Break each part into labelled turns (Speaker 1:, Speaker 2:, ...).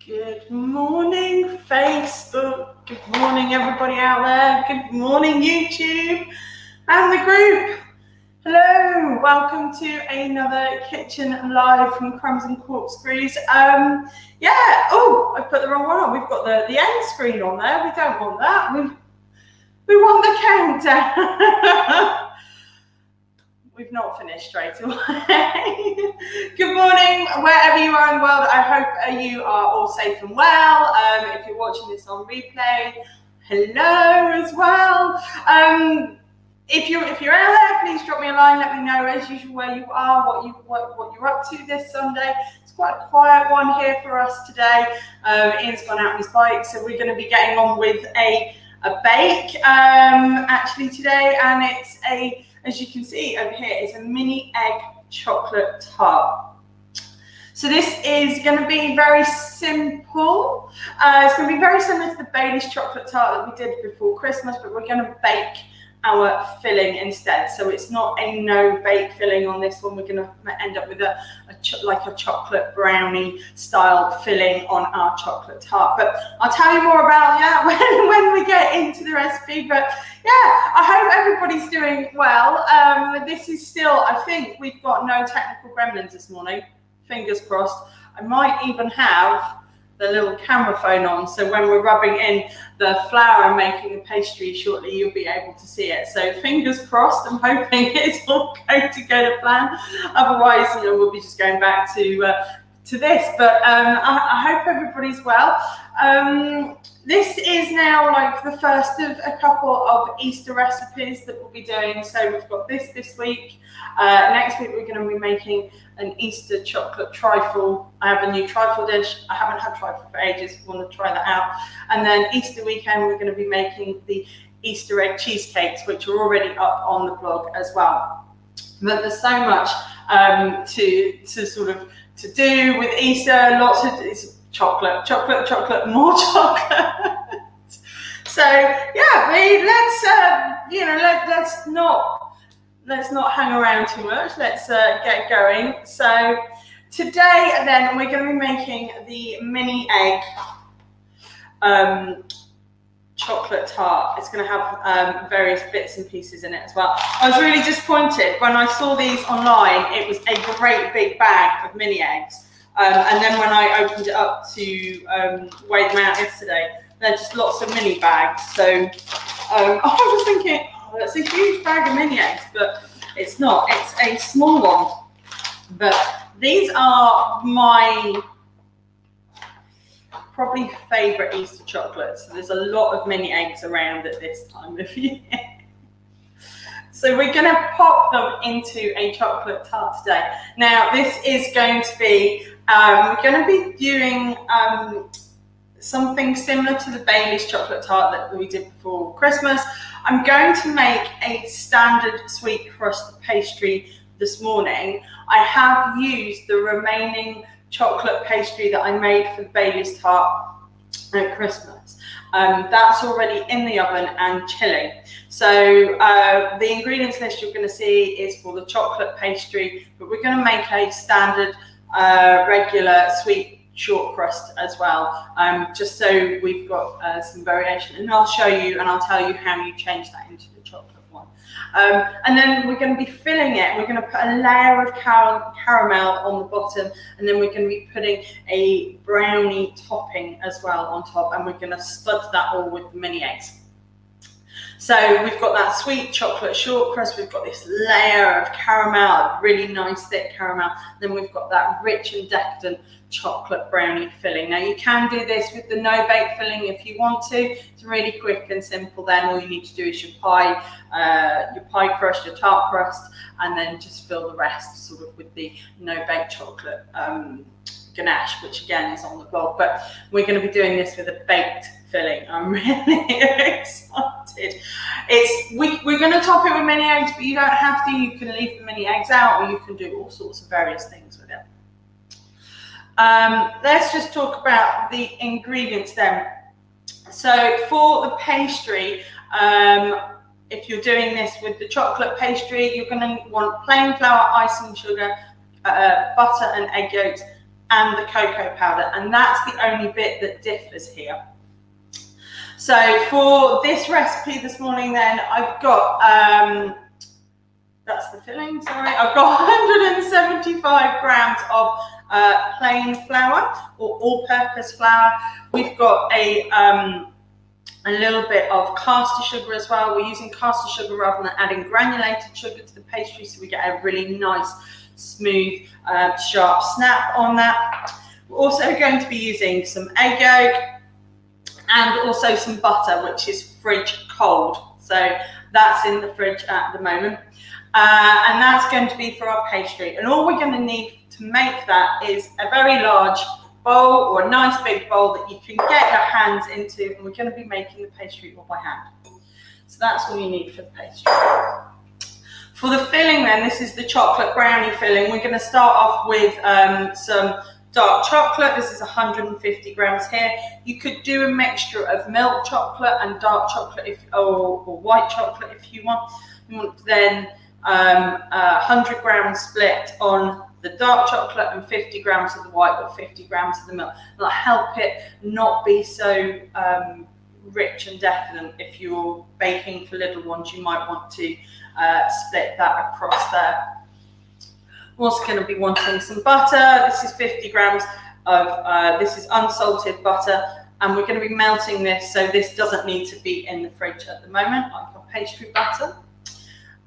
Speaker 1: Good morning, Facebook. Good morning, everybody out there. Good morning, YouTube and the group. Hello, welcome to another kitchen live from Crumbs and Corkscrews. I put the wrong one on. We've got the end screen on there. We don't want that. We want the countdown. We've not finished straight away. Good morning, wherever you are in the world. I hope you are all safe and well. If you're watching this on replay, hello as well. If you're out there, please drop me a line. Let me know as usual where you are, what you're up to this Sunday. It's quite a quiet one here for us today. Ian's gone out on his bike, so we're going to be getting on with a bake actually today, and it's as you can see over here, it's a mini egg chocolate tart. So this is going to be very simple. It's going to be very similar to the Bailey's chocolate tart that we did before Christmas, but we're going to bake our filling instead. So it's not a no-bake filling on this one. We're going to end up with a chocolate brownie style filling on our chocolate tart. But I'll tell you more about that when we get into the recipe. But yeah, I hope everybody's doing well. This is still, I think we've got no technical gremlins this morning. Fingers crossed. I might even have the little camera phone on, so when we're rubbing in the flour and making the pastry shortly, you'll be able to see it. So fingers crossed. I'm hoping it's all going to go to plan. Otherwise, we'll be just going back to this. But I hope everybody's well. This is now like the first of a couple of Easter recipes that we'll be doing. So we've got this week. Next week we're going to be making an Easter chocolate trifle. I have a new trifle dish. I haven't had trifle for ages. Want to try that out. And then Easter weekend we're going to be making the Easter egg cheesecakes, which are already up on the blog as well. But there's so much to do with Easter. Lots of chocolate, more chocolate. So yeah, let's not hang around too much. Let's get going. So today, then, we're going to be making the mini egg chocolate tart. It's going to have various bits and pieces in it as well. I was really disappointed when I saw these online. It was a great big bag of mini eggs, and then when I opened it up to weigh them out yesterday, they're just lots of mini bags. So I was thinking, oh, that's a huge bag of mini eggs, but it's not. It's a small one. But these are my probably favourite Easter chocolates. So there's a lot of mini eggs around at this time of year. So we're going to pop them into a chocolate tart today. Now this is going to be, we're going to be doing something similar to the Bailey's chocolate tart that we did before Christmas. I'm going to make a standard sweet crust pastry this morning. I have used the remaining chocolate pastry that I made for the Bailey's tart at Christmas. That's already in the oven and chilling. So the ingredients list you're going to see is for the chocolate pastry, but we're going to make a standard regular sweet short crust as well, just so we've got some variation, and I'll show you and I'll tell you how you change that into the chocolate one. And then we're going to be filling it. We're going to put a layer of caramel on the bottom, and then we're going to be putting a brownie topping as well on top, and we're going to stud that all with the mini eggs. So we've got that sweet chocolate short crust, we've got this layer of caramel, really nice thick caramel, then we've got that rich and decadent chocolate brownie filling. Now you can do this with the no-bake filling if you want to. It's really quick and simple. Then all you need to do is your pie crust, your tart crust, and then just fill the rest sort of with the no-bake chocolate ganache, which again is on the blog. But we're going to be doing this with a baked filling. I'm really excited. We're going to top it with mini eggs, but you don't have to. You can leave the mini eggs out, or you can do all sorts of various things with it. Let's just talk about the ingredients then. So for the pastry, if you're doing this with the chocolate pastry, you're going to want plain flour, icing sugar, butter and egg yolks, and the cocoa powder, and that's the only bit that differs here. So for this recipe this morning then, I've got, that's the filling, sorry, I've got 175 grams of plain flour or all-purpose flour. We've got a little bit of caster sugar as well. We're using caster sugar rather than adding granulated sugar to the pastry, so we get a really nice, smooth, sharp snap on that. We're also going to be using some egg yolk and also some butter, which is fridge cold. So that's in the fridge at the moment. And that's going to be for our pastry. And all we're going to need to make that is a very large bowl or a nice big bowl that you can get your hands into, and we're going to be making the pastry all by hand. So that's all you need for the pastry. For the filling then, this is the chocolate brownie filling. We're going to start off with some dark chocolate. This is 150 grams here. You could do a mixture of milk chocolate and dark chocolate or white chocolate if you want. You want then 100 grams split on the dark chocolate and 50 grams of the white or 50 grams of the milk. That'll help it not be so rich and decadent. If you're baking for little ones, you might want to split that across there. We're also going to be wanting some butter. This is 50 grams of, this is unsalted butter, and we're going to be melting this, so this doesn't need to be in the fridge at the moment, like our pastry butter.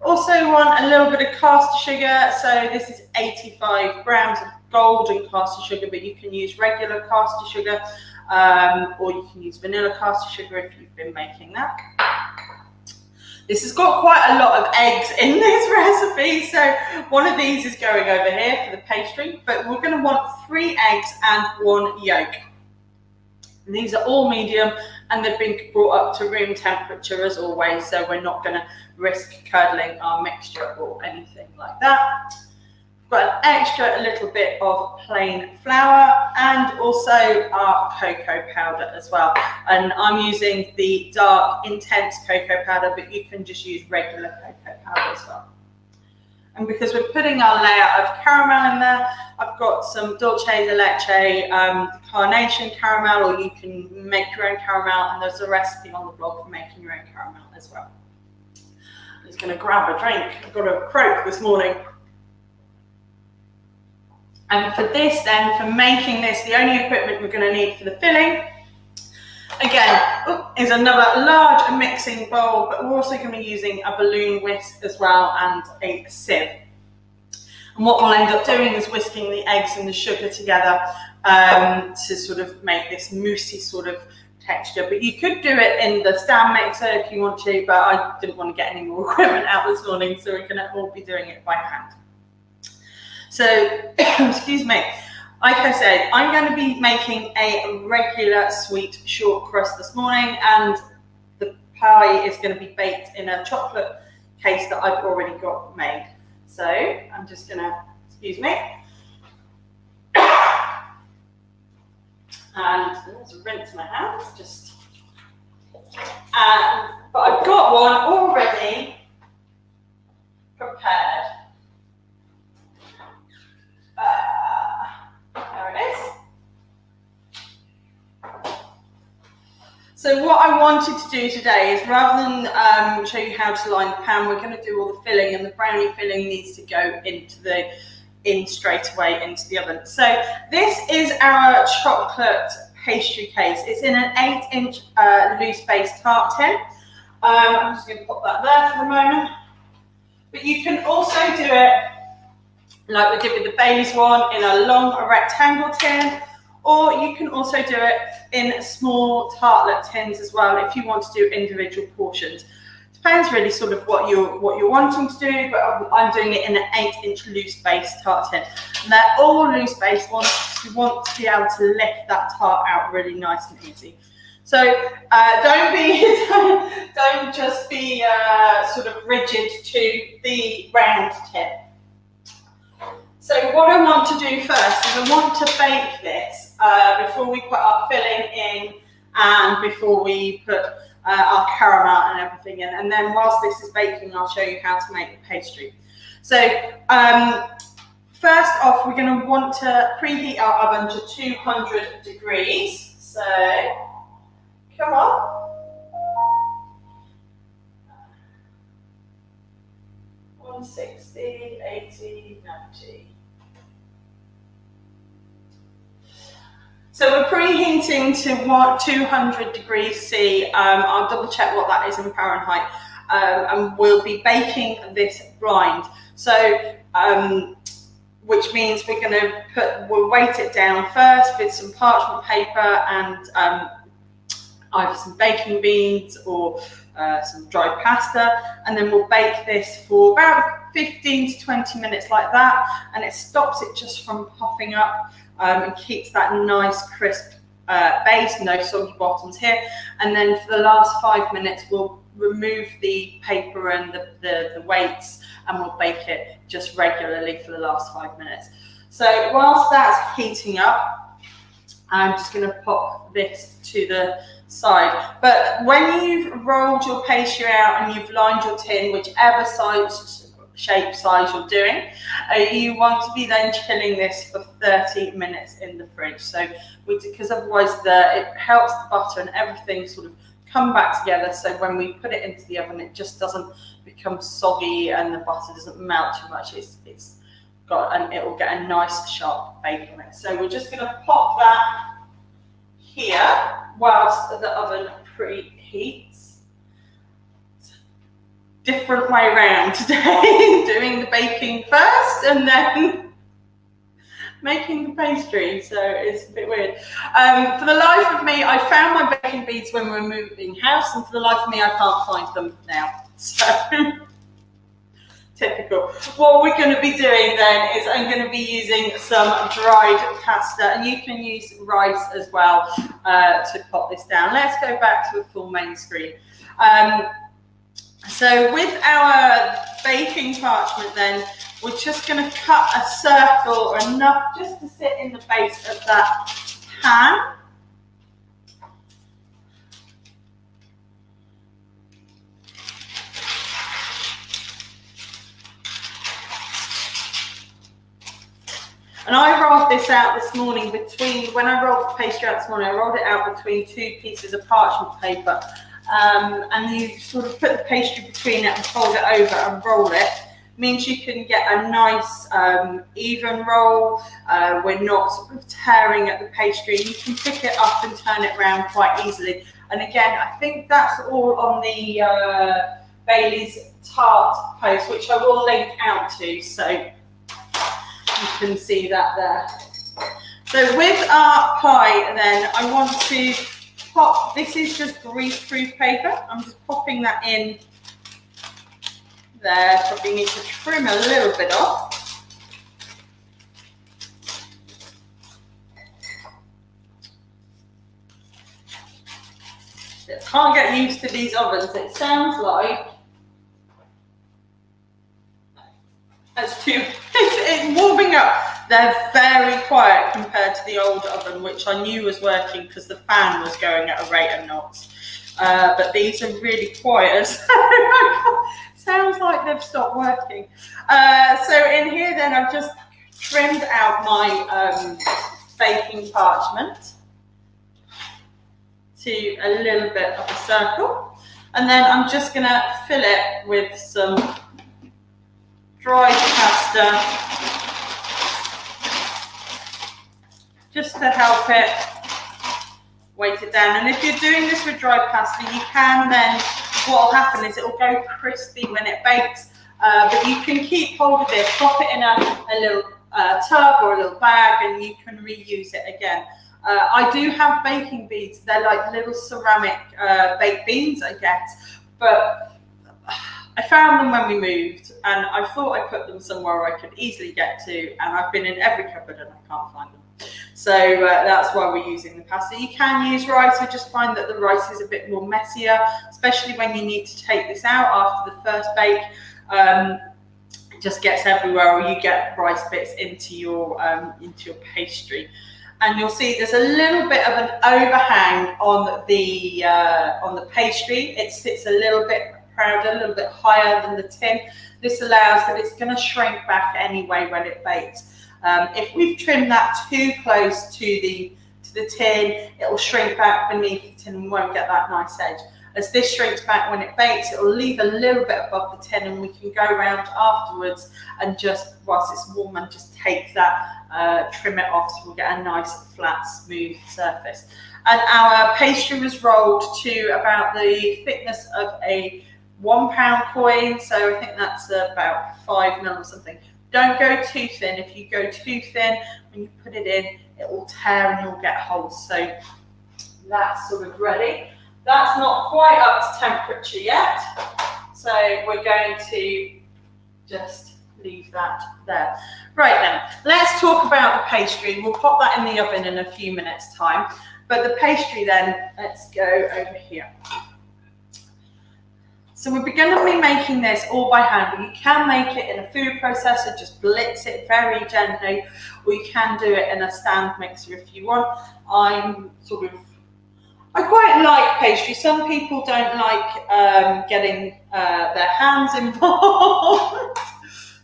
Speaker 1: Also want a little bit of caster sugar, so this is 85 grams of golden caster sugar, but you can use regular caster sugar, or you can use vanilla caster sugar if you've been making that. This has got quite a lot of eggs in this recipe, so one of these is going over here for the pastry, but we're going to want 3 eggs and 1 yolk. And these are all medium, and they've been brought up to room temperature as always, so we're not going to risk curdling our mixture or anything like that. We've got a little bit of plain flour and also our cocoa powder as well. And I'm using the dark, intense cocoa powder, but you can just use regular cocoa powder as well. And because we're putting our layer of caramel in there, I've got some dulce de leche carnation caramel, or you can make your own caramel, and there's a recipe on the blog for making your own caramel as well. I'm just going to grab a drink. I've got a croak this morning. And for this then, for making this, the only equipment we're going to need for the filling, again, is another large mixing bowl, but we're also going to be using a balloon whisk as well and a sieve. And what we'll end up doing is whisking the eggs and the sugar together to sort of make this moussey sort of texture. But you could do it in the stand mixer if you want to, but I didn't want to get any more equipment out this morning, so we're going to all be doing it by hand. So, excuse me. Like I said, I'm going to be making a regular sweet short crust this morning, and the pie is going to be baked in a chocolate case that I've already got made. So I'm just going to, excuse me, and there's a rinse my hands, just, but I've got one already prepared. There it is. So what I wanted to do today is, rather than show you how to line the pan, we're going to do all the filling, and the brownie filling needs to go straight away into the oven. So this is our chocolate pastry case. It's in an 8-inch loose base tart tin. I'm just going to pop that there for the moment. But you can also do it like we did with the Bailey's one, in a long rectangle tin, or you can also do it in small tartlet tins as well if you want to do individual portions. Depends really sort of what you're wanting to do, but I'm doing it in an 8-inch loose base tart tin. And they're all loose base ones because you want to be able to lift that tart out really nice and easy. So don't just be sort of rigid to the round tip. So what I want to do first is I want to bake this before we put our filling in and before we put our caramel and everything in. And then whilst this is baking, I'll show you how to make the pastry. So first off, we're going to want to preheat our oven to 200 degrees. So, come on. 160, 80, 90. So we're preheating to 200 degrees C. I'll double check what that is in Fahrenheit. And we'll be baking this blind. So, which means we'll weight it down first with some parchment paper and either some baking beans or some dried pasta, and then we'll bake this for about 15 to 20 minutes like that, and it stops it just from puffing up and keeps that nice crisp base, no soggy bottoms here. And then for the last 5 minutes we'll remove the paper and the weights, and we'll bake it just regularly for the last 5 minutes. So whilst that's heating up, I'm just going to pop this to the side. But when you've rolled your pastry out and you've lined your tin, whichever shape size you're doing, you want to be then chilling this for 30 minutes in the fridge. So because otherwise it helps the butter and everything sort of come back together, so when we put it into the oven it just doesn't become soggy and the butter doesn't melt too much. It will get a nice sharp bake on it. So we're just going to pop that here whilst the oven preheats. Different way around today, doing the baking first and then making the pastry, so it's a bit weird. For the life of me, I found my baking beads when we were moving house, and for the life of me I can't find them now, so typical. What we're going to be doing then is I'm going to be using some dried pasta, and you can use rice as well to pop this down. Let's go back to a full main screen. So with our baking parchment then, we're just going to cut a circle enough just to sit in the base of that pan. And I rolled this out this morning when I rolled the pastry out this morning, I rolled it out between 2 pieces of parchment paper. And you sort of put the pastry between it and fold it over and roll it. Means you can get a nice even roll. We're not sort of tearing at the pastry. You can pick it up and turn it around quite easily. And again, I think that's all on the Bailey's tart post, which I will link out to, so you can see that there. So with our pie then, I want to pop, this is just grease-proof paper. I'm just popping that in there. Probably need to trim a little bit off. I can't get used to these ovens. It sounds like it's warming up. They're very quiet compared to the old oven, which I knew was working because the fan was going at a rate of knots. But these are really quiet. Sounds like they've stopped working. So in here then I've just trimmed out my baking parchment to a little bit of a circle. And then I'm just going to fill it with some dried pasta just to help it weight it down. And if you're doing this with dried pasta, you can then, what will happen is it will go crispy when it bakes, but you can keep hold of it, pop it in a little tub or a little bag, and you can reuse it again. I do have baking beads. They're like little ceramic baked beans, I guess, but I found them when we moved, and I thought I put them somewhere I could easily get to, and I've been in every cupboard and I can't find them. So that's why we're using the pasta. You can use rice. I just find that the rice is a bit more messier, especially when you need to take this out after the first bake. It just gets everywhere, or you get rice bits into your pastry. And you'll see there's a little bit of an overhang on the pastry. It sits a little bit prouder, a little bit higher than the tin. This allows that it's going to shrink back anyway when it bakes. If we've trimmed that too close to the tin, it will shrink back beneath the tin and won't get that nice edge. As this shrinks back when it bakes, it will leave a little bit above the tin, and we can go around afterwards and just, whilst it's warm, and just take that, trim it off, so we'll get a nice flat smooth surface. And our pastry was rolled to about the thickness of a £1 coin, so I think that's about 5 mil or something. Don't go too thin. If you go too thin, when you put it in, it will tear and you'll get holes. So that's sort of ready. That's not quite up to temperature yet, so we're going to just leave that there. Right then, let's talk about the pastry. We'll pop that in the oven in a few minutes' time. But the pastry then, let's go over here. So we're going to be making this all by hand, but you can make it in a food processor, just blitz it very gently, or you can do it in a stand mixer if you want. I quite like pastry. Some people don't like getting their hands involved.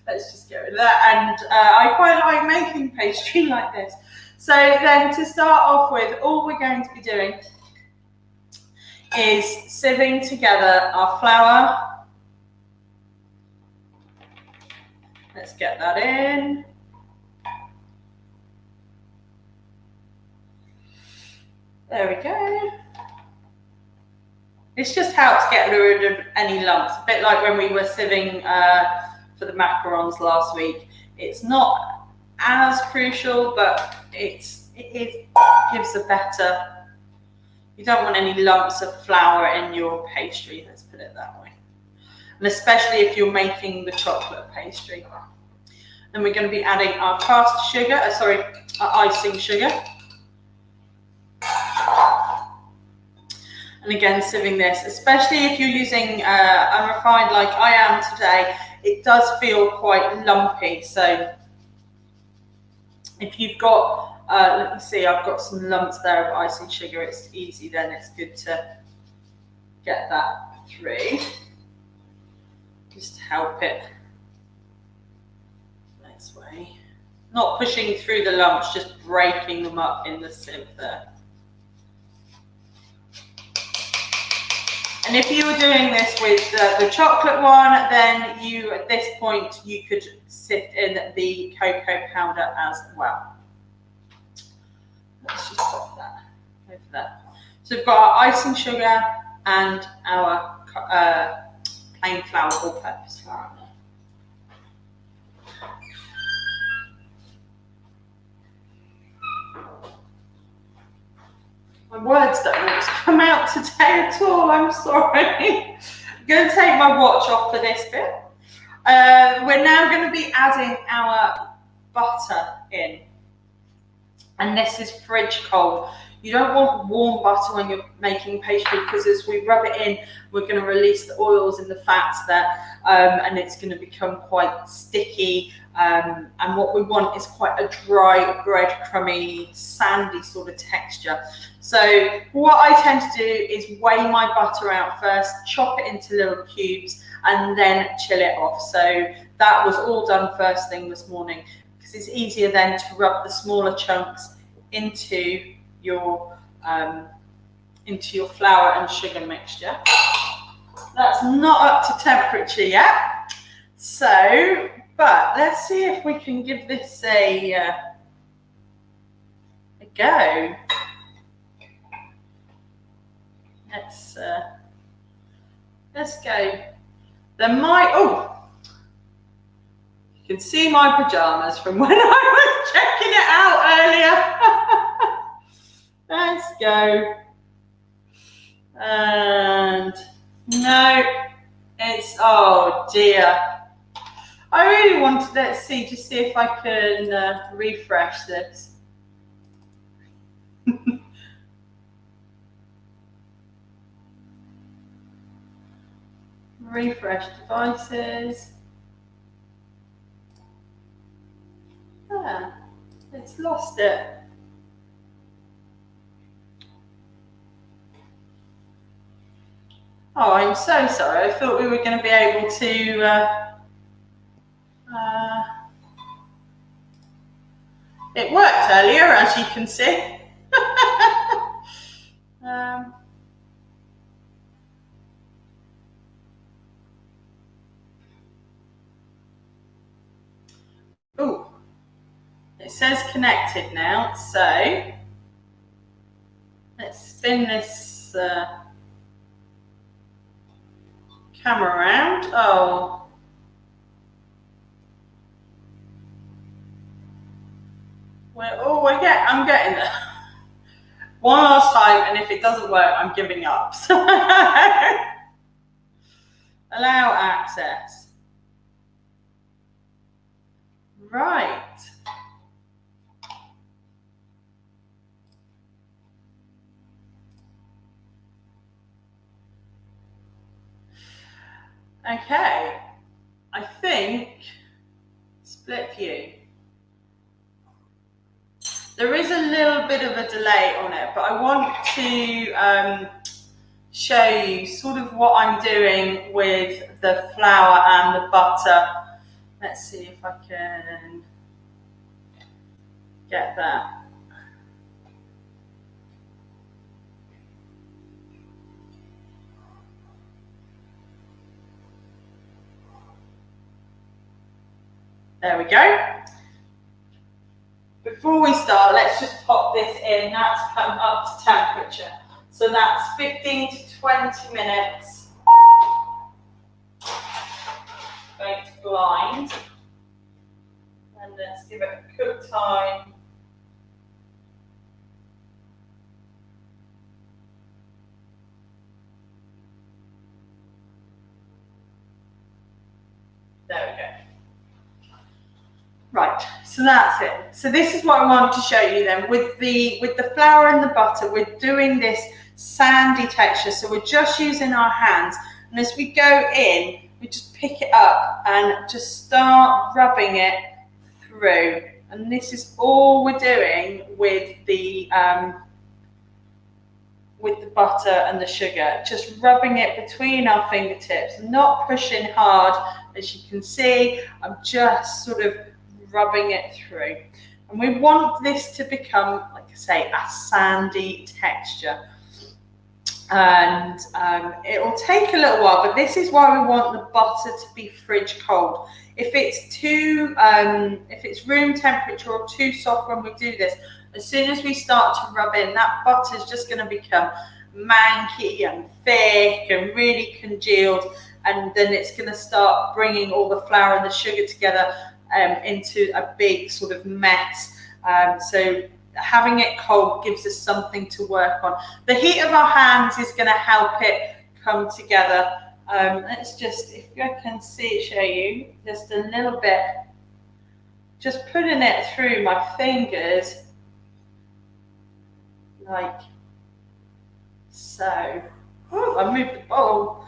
Speaker 1: Let's just go with that. And I quite like making pastry like this. So then to start off with, all we're going to be doing is sieving together our flour. Let's get that in. There we go. This just helps get rid of any lumps, a bit like when we were sieving for the macarons last week. It's not as crucial, but it gives a better, you don't want any lumps of flour in your pastry, let's put it that way. And especially if you're making the chocolate pastry. Then we're going to be adding our cast sugar, our icing sugar. And again, sieving this, especially if you're using unrefined like I am today, it does feel quite lumpy. So if you've got, let me see, I've got some lumps there of icing sugar, it's easy then, it's good to get that through. Just help it this way. Not pushing through the lumps, just breaking them up in the sieve there. And if you were doing this with the chocolate one, then at this point, you could sift in the cocoa powder as well. Let's just pop that over there. So we've got our icing sugar and our plain flour, all-purpose flour. My words don't want to come out today at all, I'm sorry. I'm going to take my watch off for this bit. We're now going to be adding our butter in. And this is fridge cold. You don't want warm butter when you're making pastry, because as we rub it in, we're going to release the oils and the fats there, and it's going to become quite sticky. And what we want is quite a dry, breadcrumby, sandy sort of texture. So what I tend to do is weigh my butter out first, chop it into little cubes, and then chill it off. So that was all done first thing this morning, because it's easier then to rub the smaller chunks into your flour and sugar mixture. That's not up to temperature yet. So, but let's see if we can give this a go. Let's go. You can see my pajamas from when I was checking it out earlier. Let's go. And no, it's, oh dear. I really wanted, let's see, just see if I can refresh this. Refresh devices. Ah, it's lost it. Oh, I'm so sorry. I thought we were going to be able to. It worked earlier, as you can see. Oh, it says connected now. So let's spin this camera around. Oh. I'm getting there. One last time, and if it doesn't work, I'm giving up. So allow access. Right. Okay. I think split view. There is a little bit of a delay on it, but I want to show you sort of what I'm doing with the flour and the butter. Let's see if I can get that. There we go. Before we start, let's just pop this in. That's come up to temperature. So that's 15 to 20 minutes. Baked blind. And let's give it a cook time. There we go. Right, so that's it. So this is what I want to show you then. With the flour and the butter, we're doing this sandy texture. So we're just using our hands. And as we go in, we just pick it up and just start rubbing it through. And this is all we're doing with the butter and the sugar, just rubbing it between our fingertips, not pushing hard. As you can see, I'm just sort of rubbing it through. And we want this to become, like I say, a sandy texture. And it will take a little while, but this is why we want the butter to be fridge cold. If it's if it's room temperature or too soft when we do this, as soon as we start to rub in, that butter is just going to become manky and thick and really congealed, and then it's going to start bringing all the flour and the sugar together into a big sort of mess. So having it cold gives us something to work on. The heat of our hands is going to help it come together. Let's just, if I can show you just a little bit, just putting it through my fingers like so. Oh, I moved the bowl.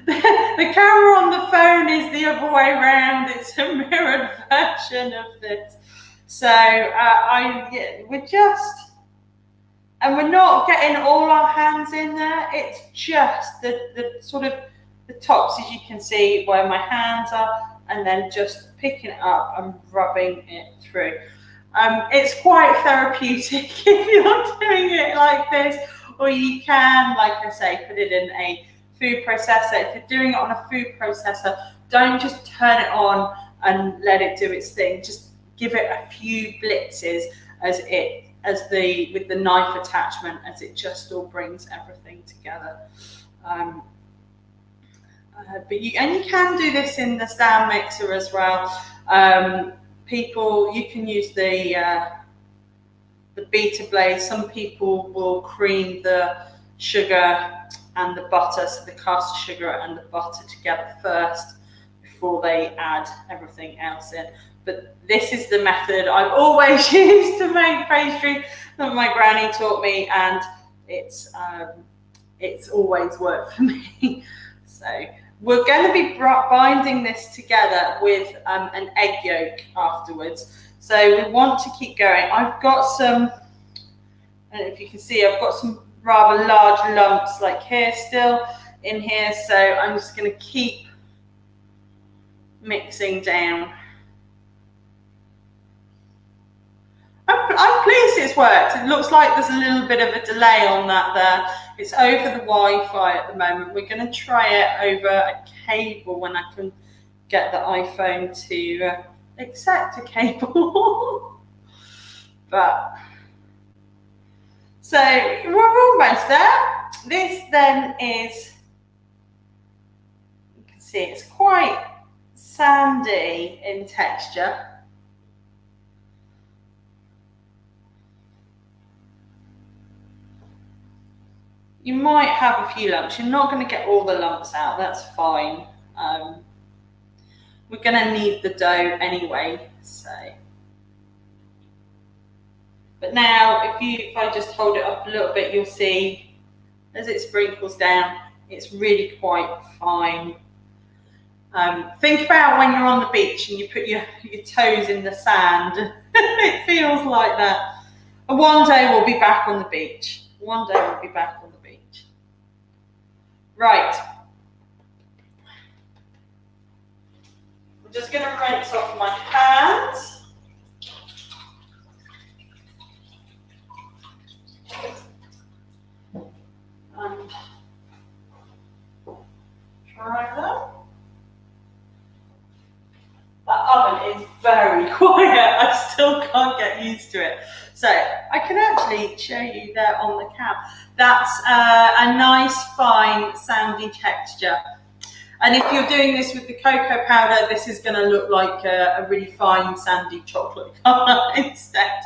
Speaker 1: The camera on the phone is the other way around. It's a mirrored version of this. So we're not getting all our hands in there. It's just the sort of the tops, as you can see, where my hands are, and then just picking it up and rubbing it through. It's quite therapeutic if you're doing it like this, or you can, like I say, put it in a food processor. If you're doing it on a food processor, don't just turn it on and let it do its thing. Just give it a few blitzes with the knife attachment, as it just all brings everything together. But you can do this in the stand mixer as well. You can use the beater blade. Some people will cream the sugar and the butter, so the caster sugar and the butter together first before they add everything else in. But this is the method I've always used to make pastry that my granny taught me, and it's always worked for me. So we're going to be binding this together with an egg yolk afterwards. So we want to keep going. I've got some, I don't know if you can see, I've got some rather large lumps like here still. in here, so I'm just going to keep mixing down. I'm pleased it's worked. It looks like there's a little bit of a delay on that there. It's over the Wi-Fi at the moment. We're going to try it over a cable when I can get the iPhone to accept a cable. But so we're almost there. This then is, you can see it's quite sandy in texture. You might have a few lumps. You're not going to get all the lumps out. That's fine. We're going to need the dough anyway. So, but now if I just hold it up a little bit, you'll see as it sprinkles down, it's really quite fine. Think about when you're on the beach and you put your toes in the sand. It feels like that. And one day we'll be back on the beach. One day we'll be back on the beach. Right. I'm just going to rinse off my hands. And try that. That oven is very quiet. I still can't get used to it. So I can actually show you there on the cam. That's a nice, fine, sandy texture. And if you're doing this with the cocoa powder, this is going to look like a really fine, sandy chocolate colour instead.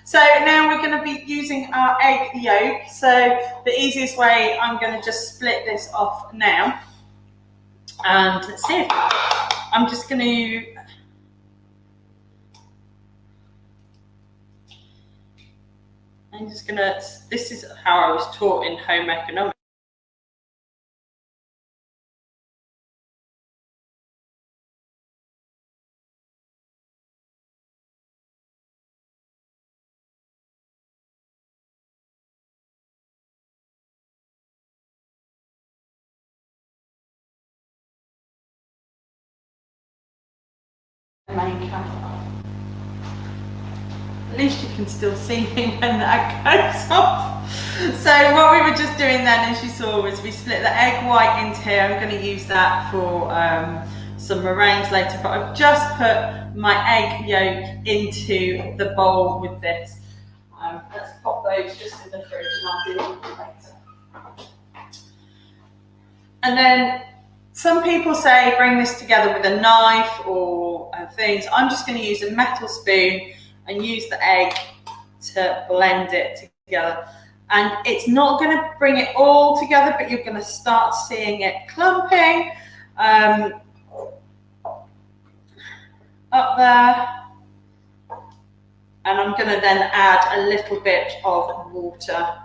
Speaker 1: So now we're going to be using our egg yolk. So the easiest way, I'm going to just split this off now. And let's see. I'm just going to this is how I was taught in home economics. Main camera. At least you can still see me when that goes off. So what we were just doing then, as you saw, was we split the egg white into here. I'm going to use that for some meringues later, but I've just put my egg yolk into the bowl with this. Let's pop those just in the fridge and I'll deal with them later. And then some people say bring this together with a knife or things. I'm just going to use a metal spoon and use the egg to blend it together. And it's not going to bring it all together, but you're going to start seeing it clumping up there. And I'm going to then add a little bit of water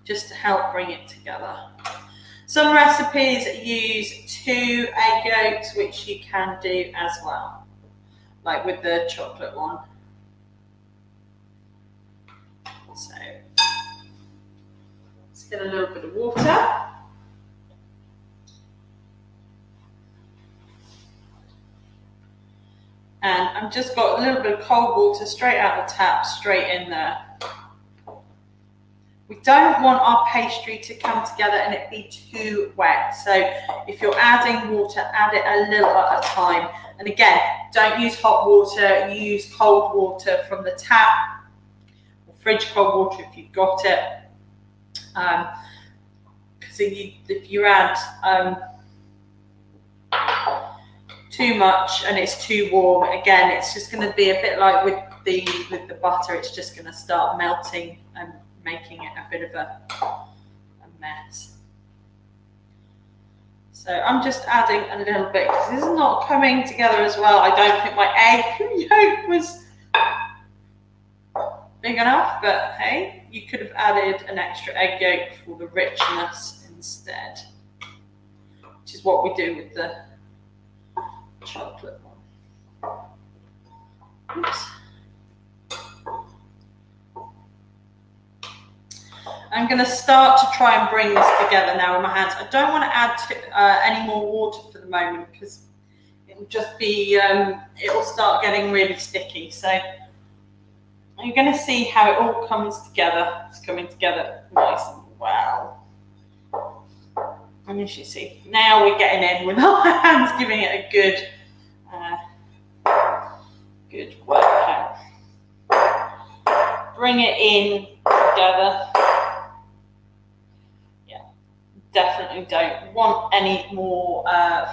Speaker 1: just to help bring it together. Some recipes use 2 egg yolks, which you can do as well, like with the chocolate one. So let's get a little bit of water. And I've just got a little bit of cold water straight out the tap, straight in there. We don't want our pastry to come together and it be too wet. So if you're adding water, add it a little at a time. And again, don't use hot water, use cold water from the tap, or fridge cold water if you've got it. Because if you add too much and it's too warm, again, it's just going to be a bit like with the butter. It's just going to start melting and making it a bit of a mess. So I'm just adding a little bit because this is not coming together as well. I don't think my egg yolk was big enough, but hey, you could have added an extra egg yolk for the richness instead, which is what we do with the chocolate one. Oops. I'm going to start to try and bring this together now with my hands. I don't want to add any more water for the moment because it will just be, it will start getting really sticky. So you're going to see how it all comes together. It's coming together nice and well. And as you see, now we're getting in with our hands, giving it a good, good workout. Bring it in together. Yeah, definitely don't want any more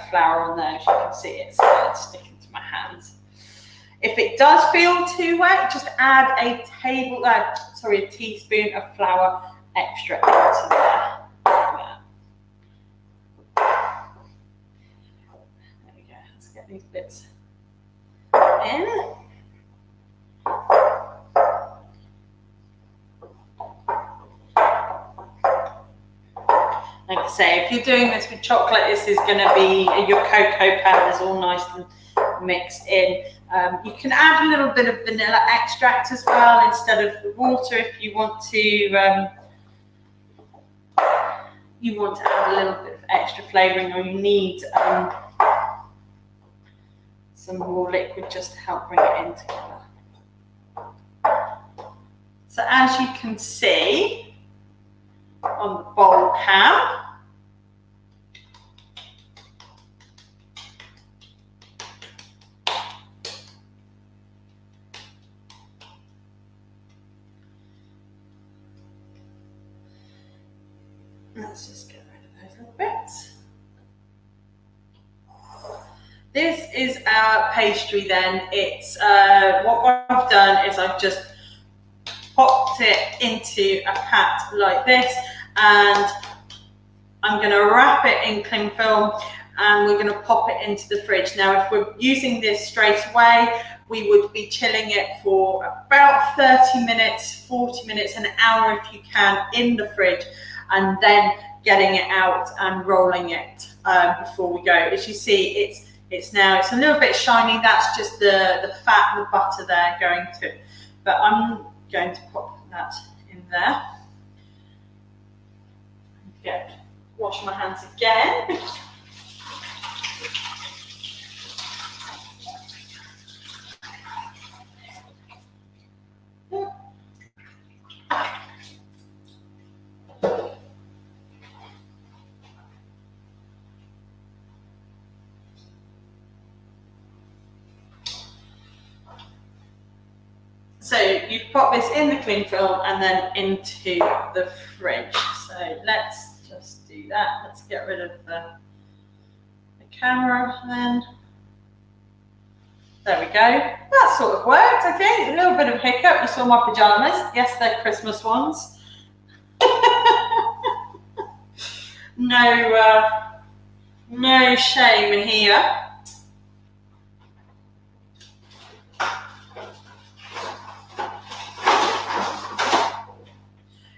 Speaker 1: flour on there. As you can see, it's sticking to my hands. If it does feel too wet, just add a teaspoon of flour extra into there. There we go. Let's get these bits in. Like I say, if you're doing this with chocolate, this is going to be your cocoa powders all nice and mixed in. You can add a little bit of vanilla extract as well instead of the water if you want to. You want to add a little bit of extra flavouring, or you need some more liquid just to help bring it in together. So as you can see on the bowl cam, let's just get rid of those little bits. This is our pastry then. It's what I've done is I've just popped it into a pat like this, and I'm going to wrap it in cling film and we're going to pop it into the fridge. Now if we're using this straight away, we would be chilling it for about 30 minutes, 40 minutes, an hour if you can in the fridge, and then getting it out and rolling it before we go. As you see, it's a little bit shiny. That's just the fat and the butter there going through. But I'm going to pop that in there. Wash my hands again. So you pop this in the cling film and then into the fridge. So let's just do that. Let's get rid of the camera then. There we go. That sort of worked, I think. A little bit of hiccup. You saw my pajamas. Yes, they're Christmas ones. No shame here.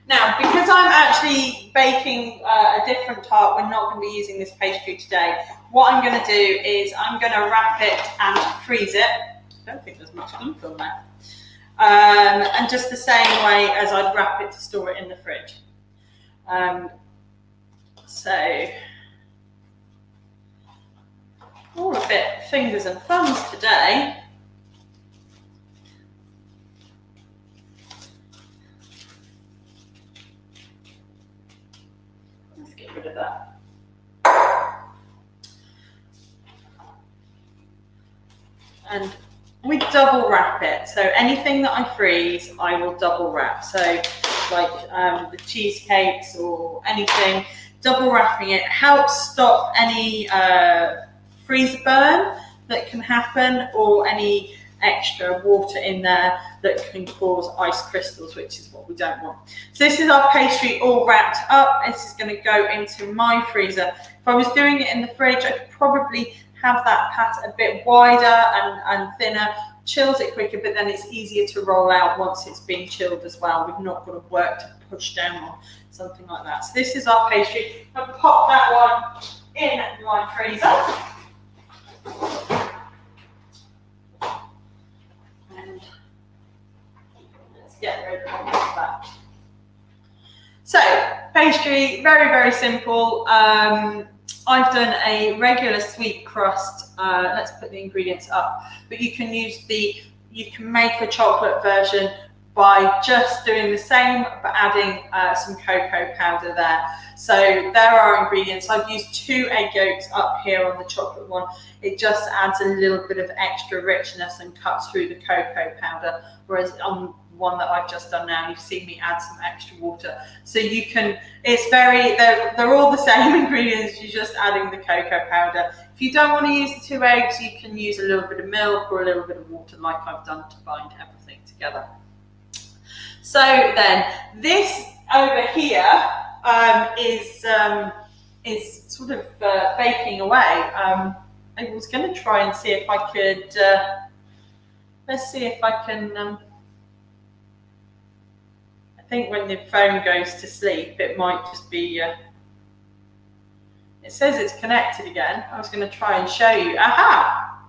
Speaker 1: Now, because I'm actually baking a different tart, we're not going to be using this pastry today. What I'm going to do is I'm going to wrap it and freeze it. I don't think there's much cling film there. And just the same way as I'd wrap it to store it in the fridge. So, all a bit fingers and thumbs today. Let's get rid of that. And we double wrap it. So anything that I freeze, I will double wrap. So like the cheesecakes or anything, double wrapping it helps stop any freezer burn that can happen, or any extra water in there that can cause ice crystals, which is what we don't want. So this is our pastry all wrapped up. This is going to go into my freezer. If I was doing it in the fridge, I could probably have that pat a bit wider and thinner, chills it quicker, but then it's easier to roll out once it's been chilled as well. We've not got to work to push down on something like that. So this is our pastry. I'll pop that one in my freezer. And let's get rid of that. So Pastry, very, very simple. I've done a regular sweet crust. Let's put the ingredients up, but you can make a chocolate version by just doing the same, but adding some cocoa powder there. So there are ingredients. I've used 2 egg yolks up here on the chocolate one. It just adds a little bit of extra richness and cuts through the cocoa powder, whereas on one that I've just done now, you've seen me add some extra water. So you can, they're all the same ingredients, you're just adding the cocoa powder. If you don't want to use the 2 eggs, you can use a little bit of milk or a little bit of water like I've done to bind everything together. So then this over here is sort of baking away. I was going to try and see if I could, let's see if I can, I think when the phone goes to sleep, it might just be, it says it's connected again. I was going to try and show you. Aha!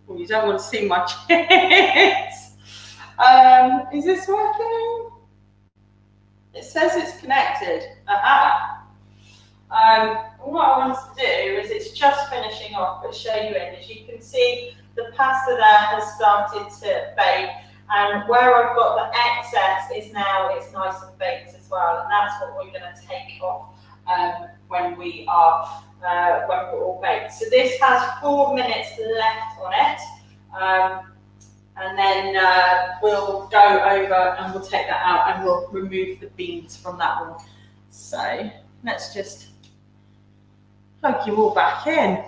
Speaker 1: Well, you don't want to see my chips. Is this working? It says it's connected. Aha! What I wanted to do is it's just finishing off, but show you in. As you can see, the pasta there has started to bake, and where I've got the excess is now it's nice and baked as well, and that's what we're going to take off when we're all baked. So this has 4 minutes left on it. And then we'll go over and we'll take that out and we'll remove the beans from that one. So let's just plug you all back in.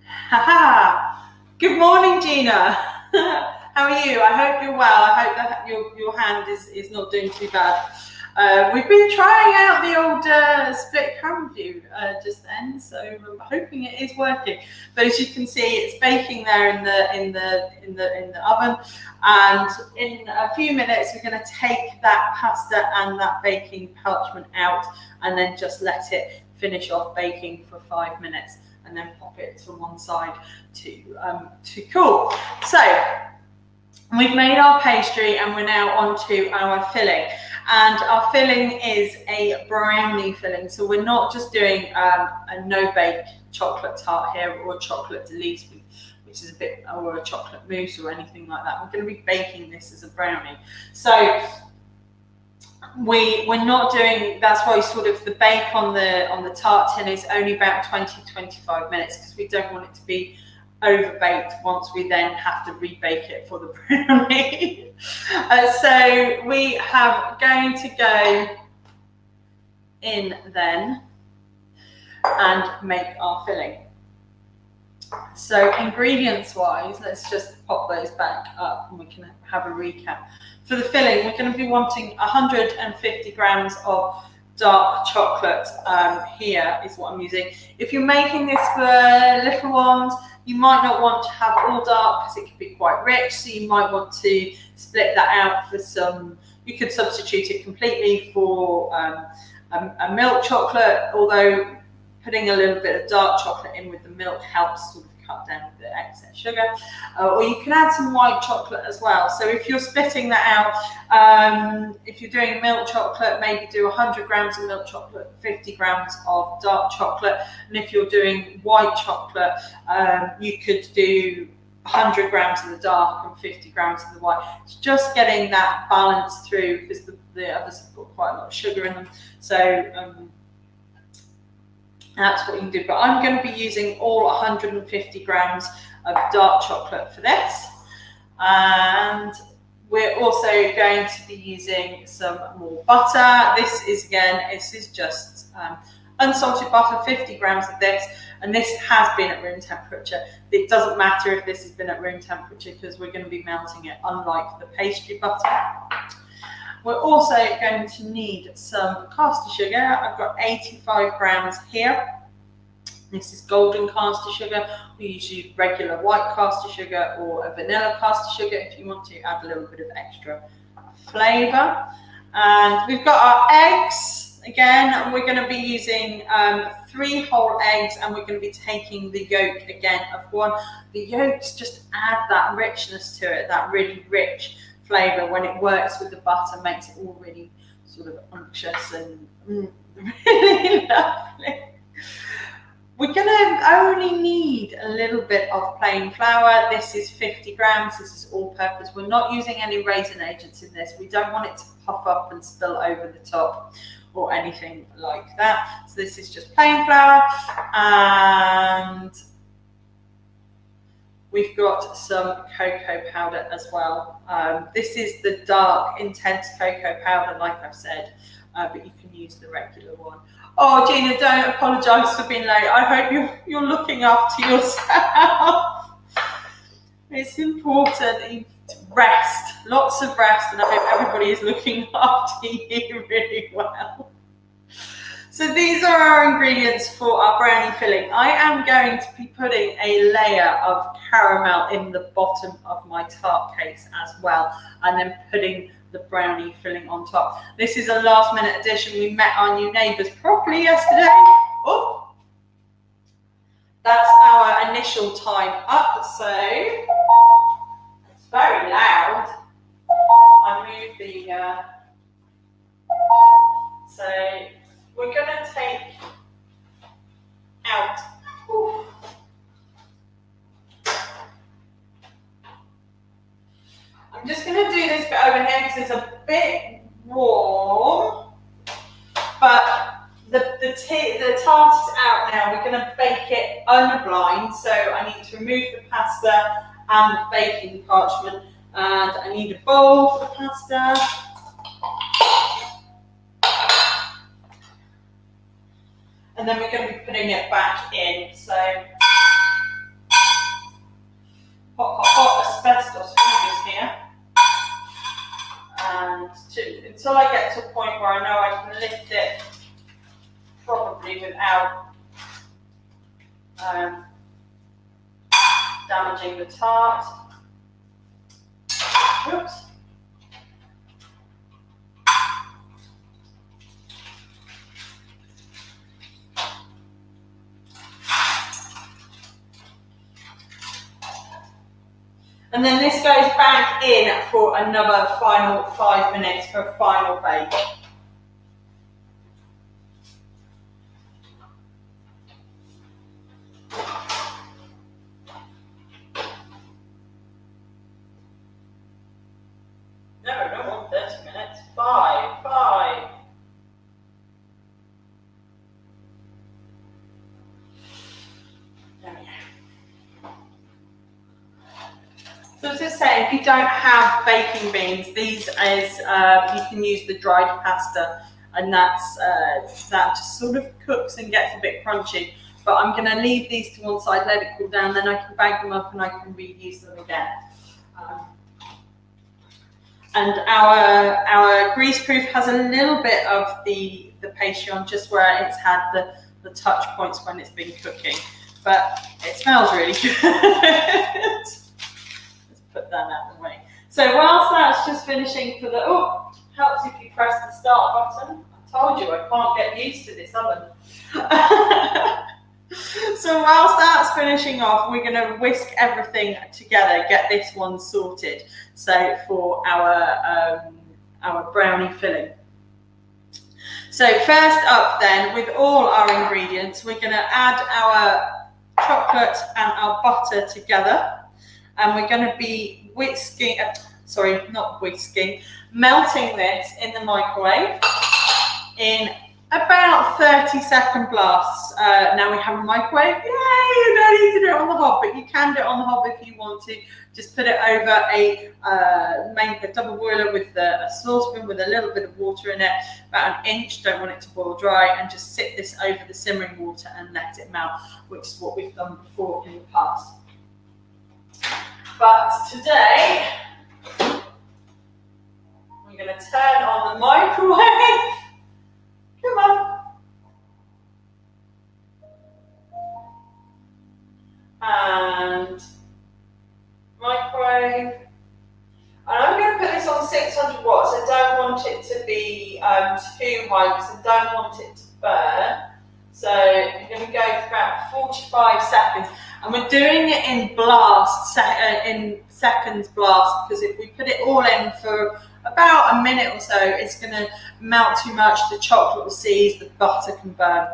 Speaker 1: Haha! Good morning, Gina. How are you? I hope you're well. I hope that your hand is not doing too bad. We've been trying out the old split camera view just then, so I'm hoping it is working. But as you can see, it's baking there in the oven, and in a few minutes we're going to take that pasta and that baking parchment out, and then just let it finish off baking for 5 minutes, and then pop it to one side to cool. So we've made our pastry, and we're now on to our filling. And our filling is a brownie filling. So we're not just doing a no-bake chocolate tart here, or a chocolate delice, which is a bit, or a chocolate mousse or anything like that. We're going to be baking this as a brownie. So we're not doing, that's why sort of the bake on the tart tin is only about 20-25 minutes, because we don't want it to be overbaked once we then have to rebake it for the brownie. So we have going to go in then and make our filling. So ingredients wise, let's just pop those back up and we can have a recap. For the filling, we're going to be wanting 150 grams of dark chocolate. Here is what I'm using. If you're making this for little ones, you might not want to have all dark because it can be quite rich, so you might want to split that out for some. You could substitute it completely for a milk chocolate, although putting a little bit of dark chocolate in with the milk helps sort of cut down the excess sugar. Or you can add some white chocolate as well. So if you're splitting that out, if you're doing milk chocolate, maybe do 100 grams of milk chocolate, 50 grams of dark chocolate. And if you're doing white chocolate, you could do 100 grams of the dark and 50 grams of the white. It's just getting that balance through, because the others have got quite a lot of sugar in them. So that's what you can do. But I'm going to be using all 150 grams of dark chocolate for this. And we're also going to be using some more butter. This is just unsalted butter, 50 grams of this. And this has been at room temperature. It doesn't matter if this has been at room temperature, because we're going to be melting it, unlike the pastry butter. We're also going to need some caster sugar. I've got 85 grams here. This is golden caster sugar. We use regular white caster sugar or a vanilla caster sugar if you want to add a little bit of extra flavour. And we've got our eggs. Again, we're going to be using 3 whole eggs, and we're going to be taking the yolk again of 1. The yolks just add that richness to it, that really rich flavour when it works with the butter, makes it all really sort of unctuous and really lovely. We're going to only need a little bit of plain flour. This is 50 grams. This is all purpose. We're not using any raisin agents in this. We don't want it to puff up and spill over the top or anything like that. So this is just plain flour, and we've got some cocoa powder as well. This is the dark, intense cocoa powder, like I've said, but you can use the regular one. Oh, Gina, don't apologise for being late. I hope you're looking after yourself. It's important you rest, lots of rest, and I hope everybody is looking after you really well. So these are our ingredients for our brownie filling. I am going to be putting a layer of caramel in the bottom of my tart cakes as well, and then putting the brownie filling on top. This is a last minute addition. We met our new neighbours properly yesterday. Oh, that's our initial time up, so it's very loud. I moved the, so we're going to take out, ooh. I'm just going to do this bit over here because it's a bit warm, but the tart is out now. We're going to bake it unblind, so I need to remove the pasta and the baking parchment, and I need a bowl for the pasta. And then we're going to be putting it back in, so hot asbestos fingers here. And until I get to a point where I know I can lift it probably without damaging the tart. Oops. And then this goes back in for another final 5 minutes for a final bake. No, I don't want 30 minutes. Five. There we go. So I was just saying, if you don't have baking beans, these is you can use the dried pasta, and that just sort of cooks and gets a bit crunchy. But I'm going to leave these to one side, let it cool down, then I can bag them up and I can reuse them again. And our greaseproof has a little bit of the pastry on just where it's had the touch points when it's been cooking, but it smells really good. Put that out of the way. So whilst that's just finishing for the, helps if you press the start button. I told you I can't get used to this oven. So whilst that's finishing off, we're going to whisk everything together, get this one sorted. So for our brownie filling. So first up then, with all our ingredients, we're going to add our chocolate and our butter together. And we're going to be melting this in the microwave in about 30-second blasts. Now we have a microwave. Yay! You don't need to do it on the hob, but you can do it on the hob if you want to. Just put it over a double boiler with a saucepan with a little bit of water in it, about an inch. Don't want it to boil dry, and just sit this over the simmering water and let it melt, which is what we've done before in the past. But today, we're going to turn on the microwave. Come on. And microwave. And I'm going to put this on 600 watts. I don't want it to be too high because I don't want it to burn. So I'm going to go for about 45 seconds. And we're doing it in seconds blast, because if we put it all in for about a minute or so, it's going to melt too much. The chocolate will seize, the butter can burn.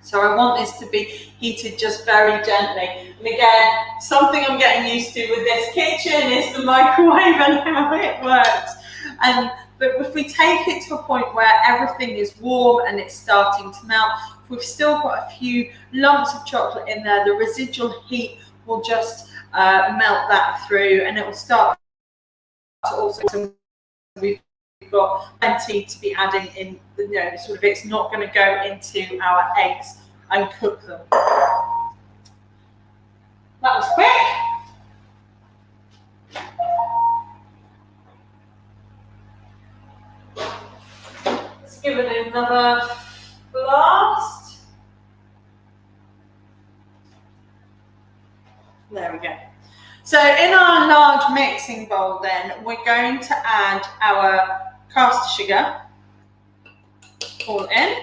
Speaker 1: So I want this to be heated just very gently. And again, something I'm getting used to with this kitchen is the microwave and how it works. But if we take it to a point where everything is warm and it's starting to melt, if we've still got a few lumps of chocolate in there, the residual heat will just melt that through, and it will start to also, we've got plenty to be adding in, sort of, it's not going to go into our eggs and cook them. That was quick. Let's give it another blast. There we go. So in our large mixing bowl then, we're going to add our caster sugar, all in,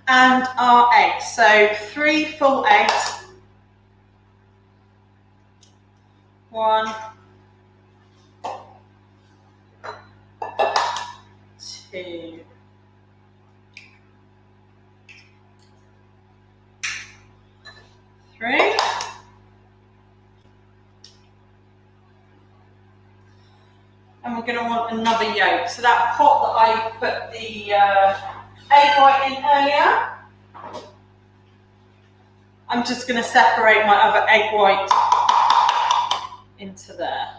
Speaker 1: and our eggs. So 3 full eggs, 1, 2, 3. And we're going to want another yolk. So that pot that I put the egg white in earlier, I'm just going to separate my other egg white into there.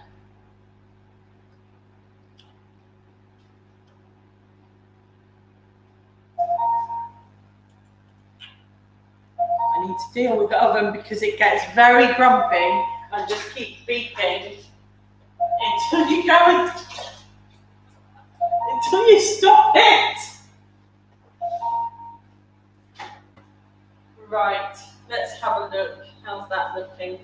Speaker 1: I need to deal with the oven because it gets very grumpy and just keeps beeping until you go until you stop it. Right, let's have a look. How's that looking?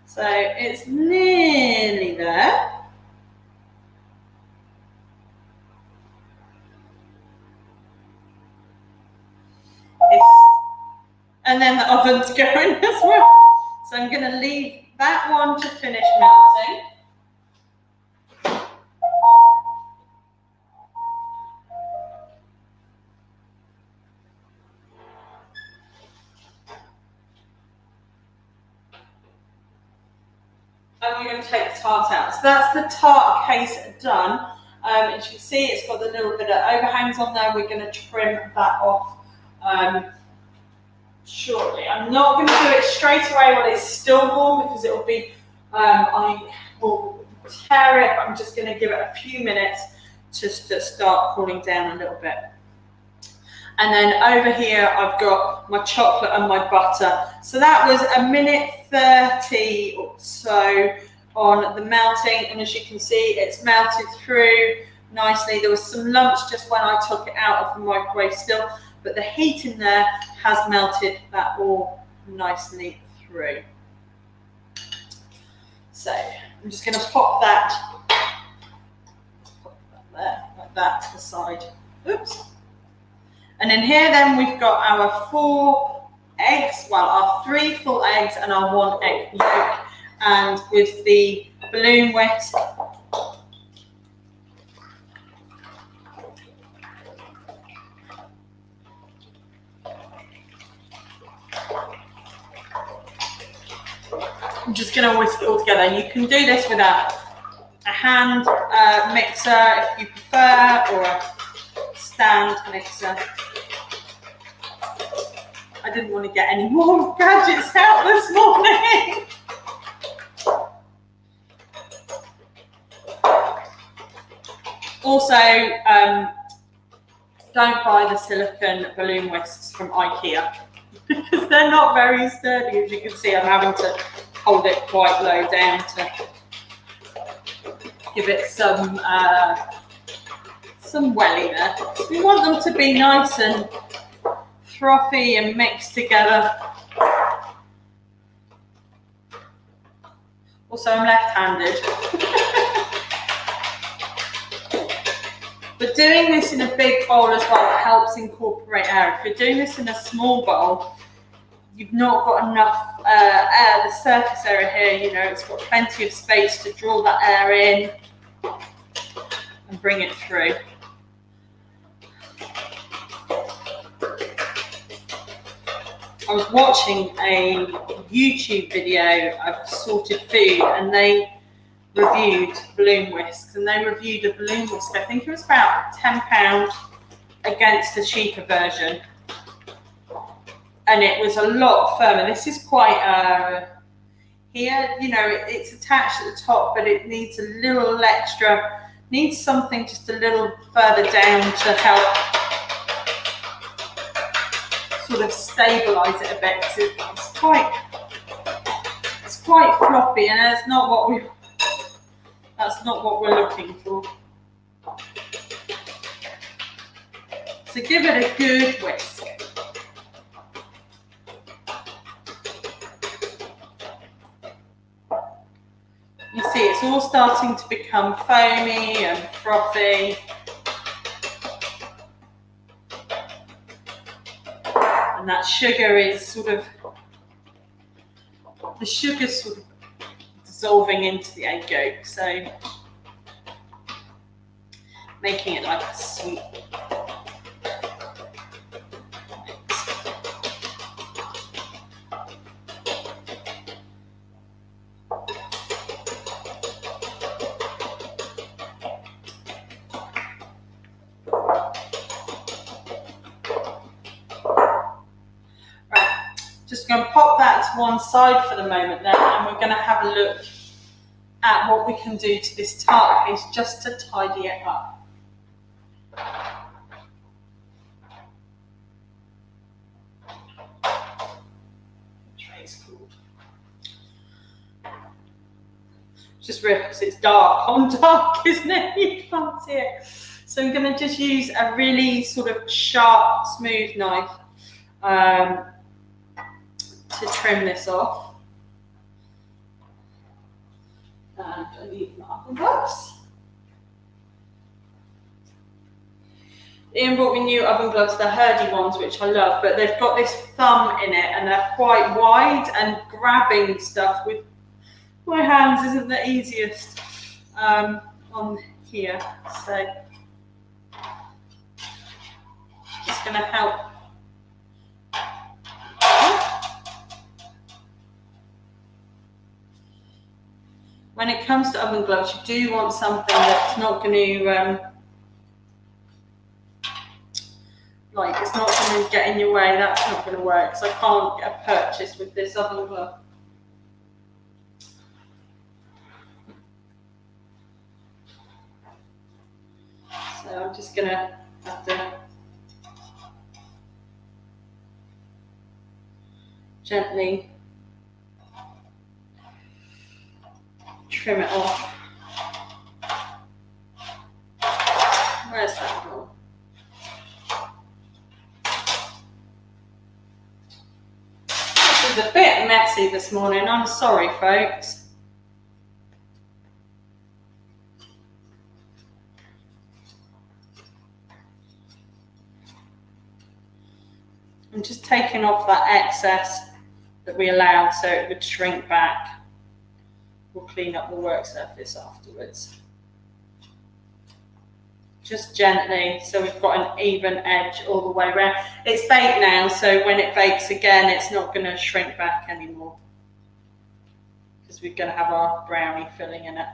Speaker 1: So it's nearly there. And then the oven's going as well. So I'm going to leave that one to finish melting. And we're going to take the tart out. So that's the tart case done. As you can see, it's got a little bit of overhangs on there. We're going to trim that off shortly. I'm not going to do it straight away while it's still warm because it will be, I will tear it, but I'm just going to give it a few minutes just to start cooling down a little bit. And then over here, I've got my chocolate and my butter. So that was 1 minute 30 or so on the melting. And as you can see, it's melted through nicely. There was some lumps just when I took it out of the microwave still, but the heat in there has melted that all nicely through. So I'm just going to pop that there, like that to the side. Oops. And in here then we've got our 4 eggs, well, our 3 full eggs and our 1 egg yolk. And with the balloon whisk, I'm just going to whisk it all together. You can do this without a hand mixer if you prefer, or a stand mixer. I didn't want to get any more gadgets out this morning. Also, don't buy the silicone balloon whisks from IKEA because they're not very sturdy. As you can see, I'm having to hold it quite low down to give it some welly there. We want them to be nice and frothy and mixed together. Also, I'm left-handed. But doing this in a big bowl as well helps incorporate air. If you're doing this in a small bowl, you've not got enough air, the surface area here, you know, it's got plenty of space to draw that air in and bring it through. I was watching a YouTube video of sorted food and they reviewed balloon whisks, and they reviewed a balloon whisk, I think it was about £10 against a cheaper version, and it was a lot firmer. This is quite here, you know, it's attached at the top, but it needs a little extra, needs something just a little further down to help sort of stabilize it a bit, because it's quite floppy, and that's not what we're looking for. So give it a good whisk. You see it's all starting to become foamy and frothy. And that sugar is sort of, the sugar's sort of dissolving into the egg yolk, so making it like a sweet mix. Just going to pop that to one side for the moment then, and we're going to have a look at what we can do to this tart paste just to tidy it up. Tray's called. Just because it's dark on dark, isn't it? You can't see it. So I'm going to just use a really sort of sharp, smooth knife to trim this off. And I need my oven gloves. Ian brought me new oven gloves, the Herdy ones, which I love, but they've got this thumb in it and they're quite wide, and grabbing stuff with my hands isn't the easiest on here. So just going to help. When it comes to oven gloves, you do want something that's not going to, like, it's not going to get in your way. That's not going to work, because I can't get a purchase with this oven glove. So I'm just going to have to gently trim it off. Where's that gone? This is a bit messy this morning. I'm sorry, folks. I'm just taking off that excess that we allowed so it would shrink back. We'll clean up the work surface afterwards. Just gently, so we've got an even edge all the way around. It's baked now, so when it bakes again, it's not going to shrink back anymore, because we're going to have our brownie filling in it.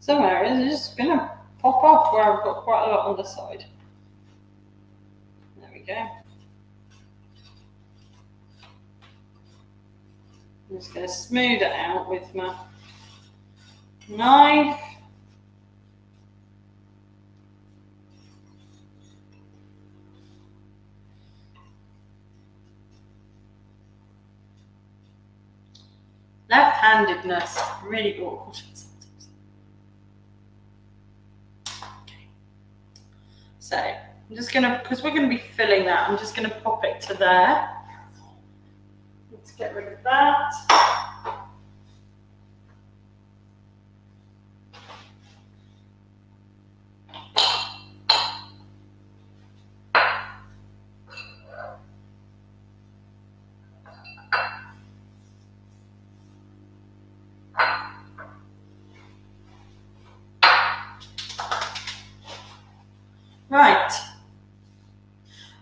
Speaker 1: Some areas are just going to pop off where I've got quite a lot on the side. There we go. I'm just going to smooth it out with my knife. Left-handedness, really awkward. Okay. So I'm just going to, because we're going to be filling that, I'm just going to pop it to there. Let's get rid of that. Right,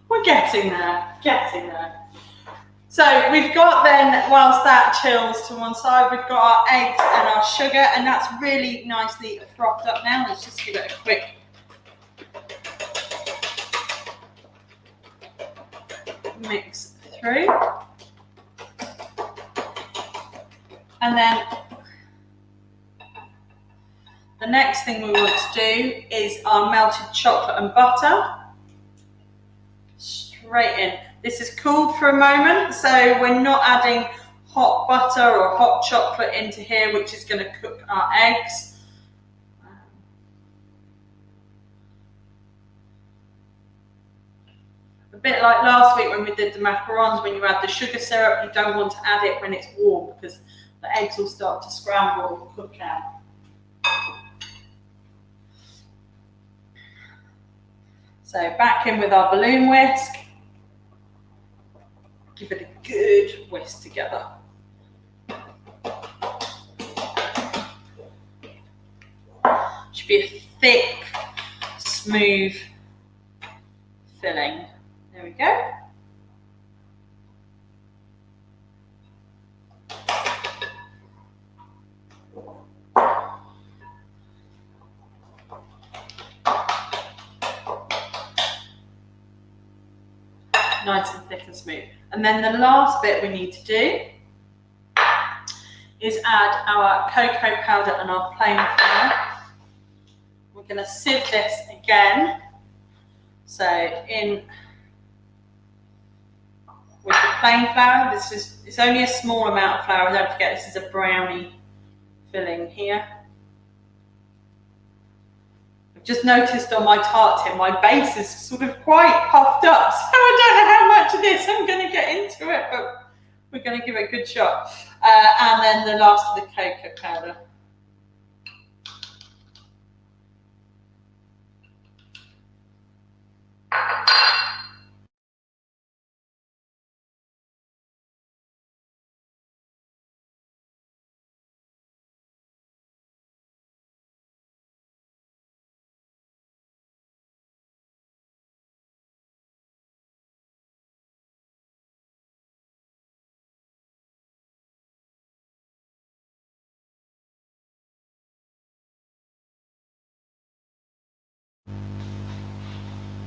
Speaker 1: we're getting there, getting there. So we've got then, whilst that chills to one side, we've got our eggs and our sugar, and that's really nicely frothed up now. Let's just give it a quick mix through. And then the next thing we want to do is our melted chocolate and butter. Straight in. This is cooled for a moment, so we're not adding hot butter or hot chocolate into here, which is going to cook our eggs. A bit like last week when we did the macarons, when you add the sugar syrup, you don't want to add it when it's warm because the eggs will start to scramble and cook out. So back in with our balloon whisk. Give it a good whisk together. Should be a thick, smooth filling. There we go. Nice and thick and smooth. And then the last bit we need to do is add our cocoa powder and our plain flour. We're going to sieve this again. So in with the plain flour, it's only a small amount of flour. Don't forget this is a brownie filling here. Just noticed on my tart tin, my base is sort of quite puffed up, so I don't know how much of this I'm going to get into it, but we're going to give it a good shot. And then the last of the cocoa powder.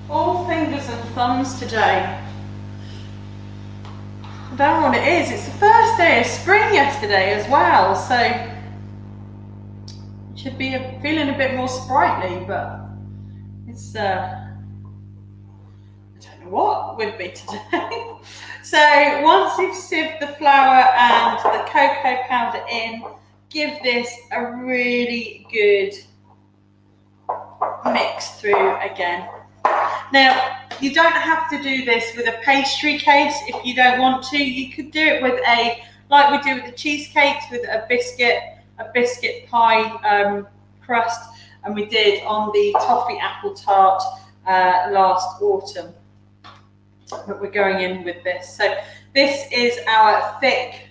Speaker 1: All fingers and thumbs today. I don't know what it is. It's the first day of spring yesterday as well, so it should be feeling a bit more sprightly, but it's I don't know what would be today. So once you've sieved the flour and the cocoa powder in, give this a really good mix through again. Now, you don't have to do this with a pastry case if you don't want to. You could do it with like we do with the cheesecakes, with a biscuit pie crust, and we did on the toffee apple tart last autumn. But we're going in with this. So this is our thick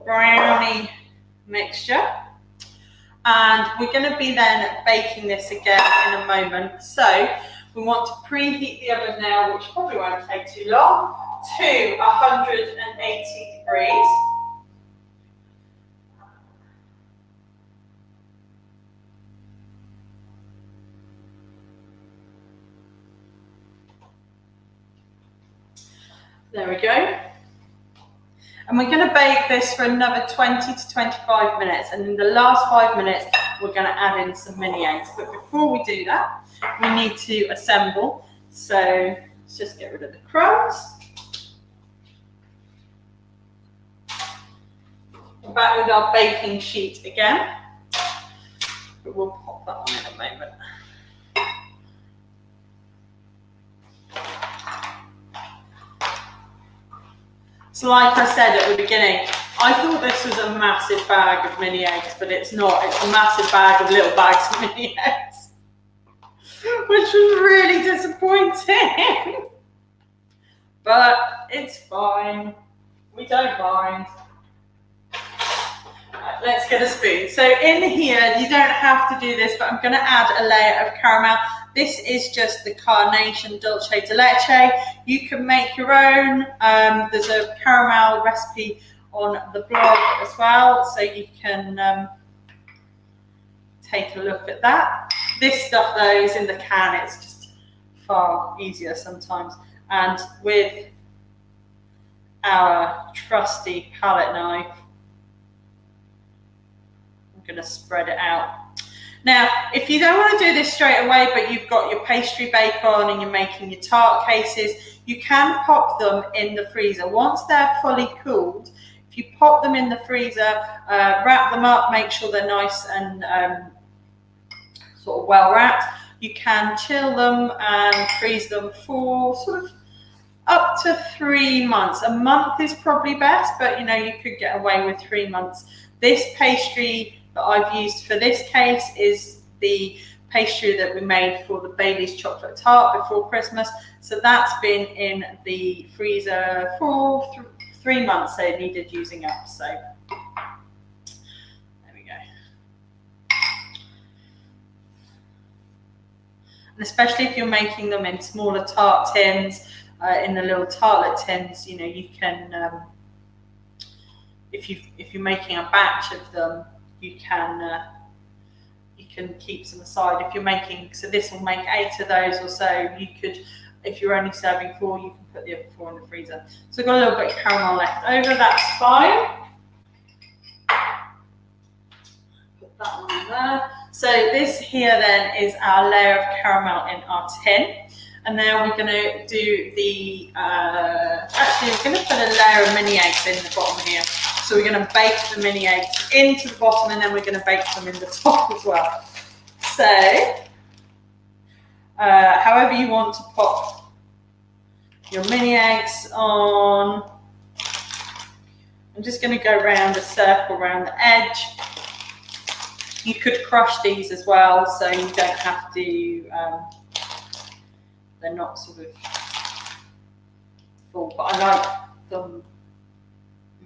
Speaker 1: brownie mixture. And we're going to be then baking this again in a moment. So we want to preheat the oven now, which probably won't take too long, to 180 degrees. There we go. And we're going to bake this for another 20 to 25 minutes. And in the last 5 minutes, we're going to add in some mini eggs. But before we do that, we need to assemble. So let's just get rid of the crumbs. We're back with our baking sheet again. But we'll pop that on in a moment. So like I said at the beginning, I thought this was a massive bag of mini eggs, but it's not. It's a massive bag of little bags of mini eggs, which was really disappointing. But it's fine. We don't mind. Right, let's get a spoon. So in here, you don't have to do this, but I'm going to add a layer of caramel. This is just the Carnation Dulce de Leche. You can make your own. There's a caramel recipe on the blog as well, so you can take a look at that. This stuff though is in the can. It's just far easier sometimes. And with our trusty palette knife, I'm going to spread it out. Now, if you don't want to do this straight away, but you've got your pastry bacon and you're making your tart cases, you can pop them in the freezer. Once they're fully cooled, if you pop them in the freezer, wrap them up, make sure they're nice and sort of well wrapped, you can chill them and freeze them for sort of up to 3 months. A month is probably best, but you know, you could get away with 3 months. This pastry that I've used for this case is the pastry that we made for the Bailey's chocolate tart before Christmas. So that's been in the freezer for 3 months, so it needed using up. So there we go. And especially if you're making them in smaller tart tins, in the little tartlet tins, you know, you can, if you're making a batch of them, you can keep some aside. If you're making, so this will make 8 of those or so, you could, if you're only serving 4, you can put the other 4 in the freezer. So I've got a little bit of caramel left over, that's fine. Put that one in there. So this here then is our layer of caramel in our tin. And now we're going to do the, actually we're going to put a layer of mini eggs in the bottom here. So we're going to bake the mini eggs into the bottom and then we're going to bake them in the top as well. So, however you want to pop your mini eggs on, I'm just going to go around a circle around the edge. You could crush these as well, so you don't have to, they're not sort of full, but I like them,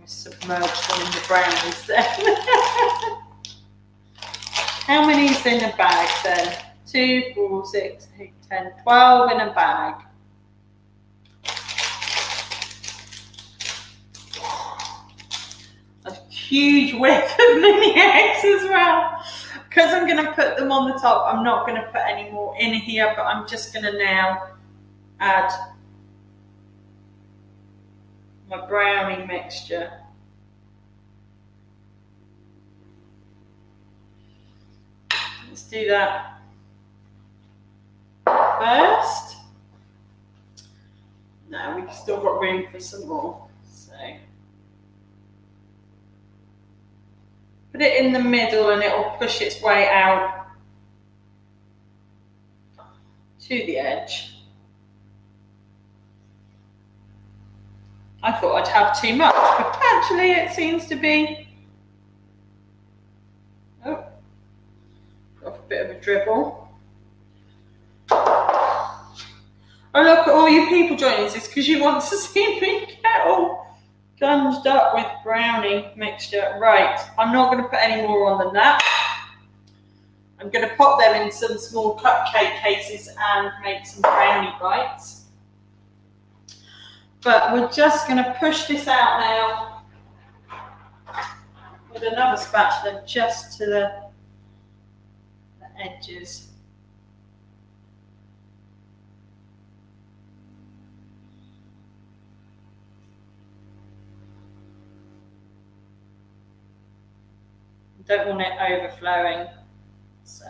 Speaker 1: submerge them in the brownies then. How many is in a bag then? 2, 4, 6, 8, 10, 12 in a bag. A huge width of mini eggs as well. Because I'm going to put them on the top, I'm not going to put any more in here, but I'm just going to now add my brownie mixture. Let's do that first. No, we've still got room for some more. So put it in the middle and it will push its way out to the edge. I thought I'd have too much, but actually it seems to be, oh, got a bit of a dribble. Oh, look at all you people joining us. It's because you want to see me get all gunged up with brownie mixture. Right, I'm not going to put any more on than that. I'm going to pop them in some small cupcake cases and make some brownie bites. But we're just going to push this out now with another spatula just to the edges. Don't want it overflowing, so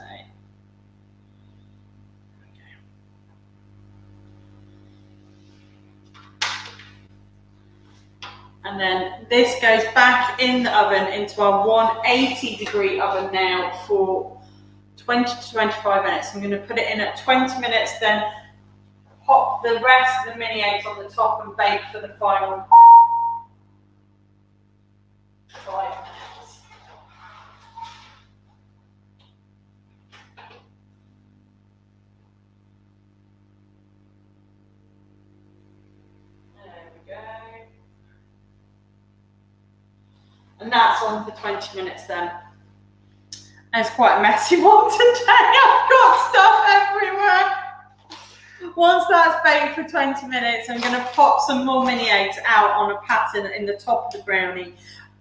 Speaker 1: and then this goes back in the oven into our 180-degree oven now for 20 to 25 minutes. I'm going to put it in at 20 minutes, then pop the rest of the mini eggs on the top and bake for the final 5 minutes. There we go. And that's on for 20 minutes then. And it's quite a messy one today. I've got stuff everywhere. Once that's baked for 20 minutes, I'm going to pop some more mini eggs out on a pattern in the top of the brownie,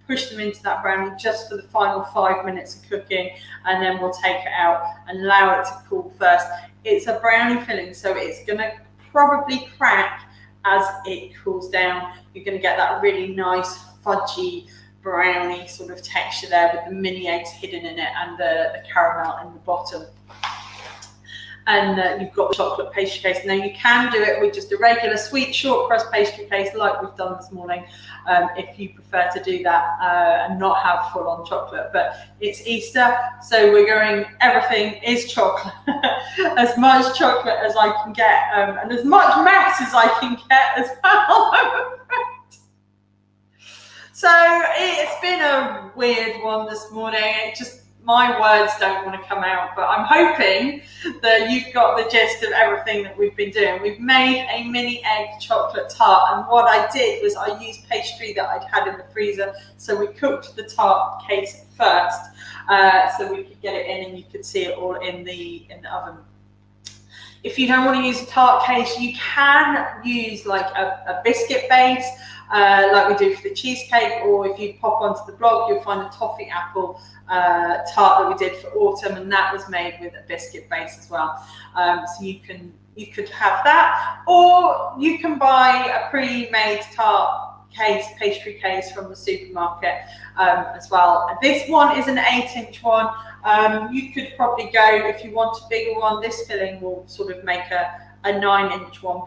Speaker 1: push them into that brownie just for the final 5 minutes of cooking, and then we'll take it out and allow it to cool first. It's a brownie filling, so it's going to probably crack as it cools down. You're going to get that really nice fudgy brownie sort of texture there with the mini eggs hidden in it and the caramel in the bottom. And you've got the chocolate pastry case. Now you can do it with just a regular sweet short crust pastry case like we've done this morning, if you prefer to do that and not have full on chocolate. But it's Easter, so we're going, everything is chocolate, as much chocolate as I can get, and as much mess as I can get as well, I'm afraid. So it's been a weird one this morning. It just, my words don't want to come out, but I'm hoping that you've got the gist of everything that we've been doing. We've made a mini egg chocolate tart, and what I did was I used pastry that I'd had in the freezer. So we cooked the tart case first, so we could get it in and you could see it all in the oven. If you don't want to use a tart case, you can use like a biscuit base, like we do for the cheesecake, or if you pop onto the blog, you'll find a toffee apple tart that we did for autumn, and that was made with a biscuit base as well. So you could have that, or you can buy a pre-made tart case, pastry case from the supermarket as well. This one is an 8-inch one. You could probably go, if you want a bigger one, this filling will sort of make a 9-inch one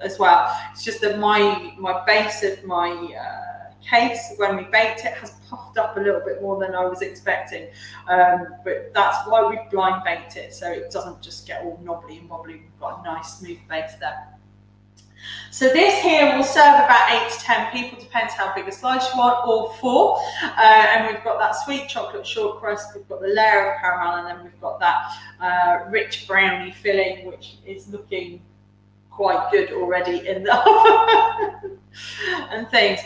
Speaker 1: as well. It's just that my base of my case, when we baked it, has puffed up a little bit more than I was expecting, but that's why we've blind baked it, so it doesn't just get all knobbly and wobbly. We've got a nice smooth base there. So this here will serve about 8 to 10 people, depends how big a slice you want, or 4. And we've got that sweet chocolate short crust, we've got the layer of caramel, and then we've got that rich brownie filling, which is looking quite good already in the oven and things.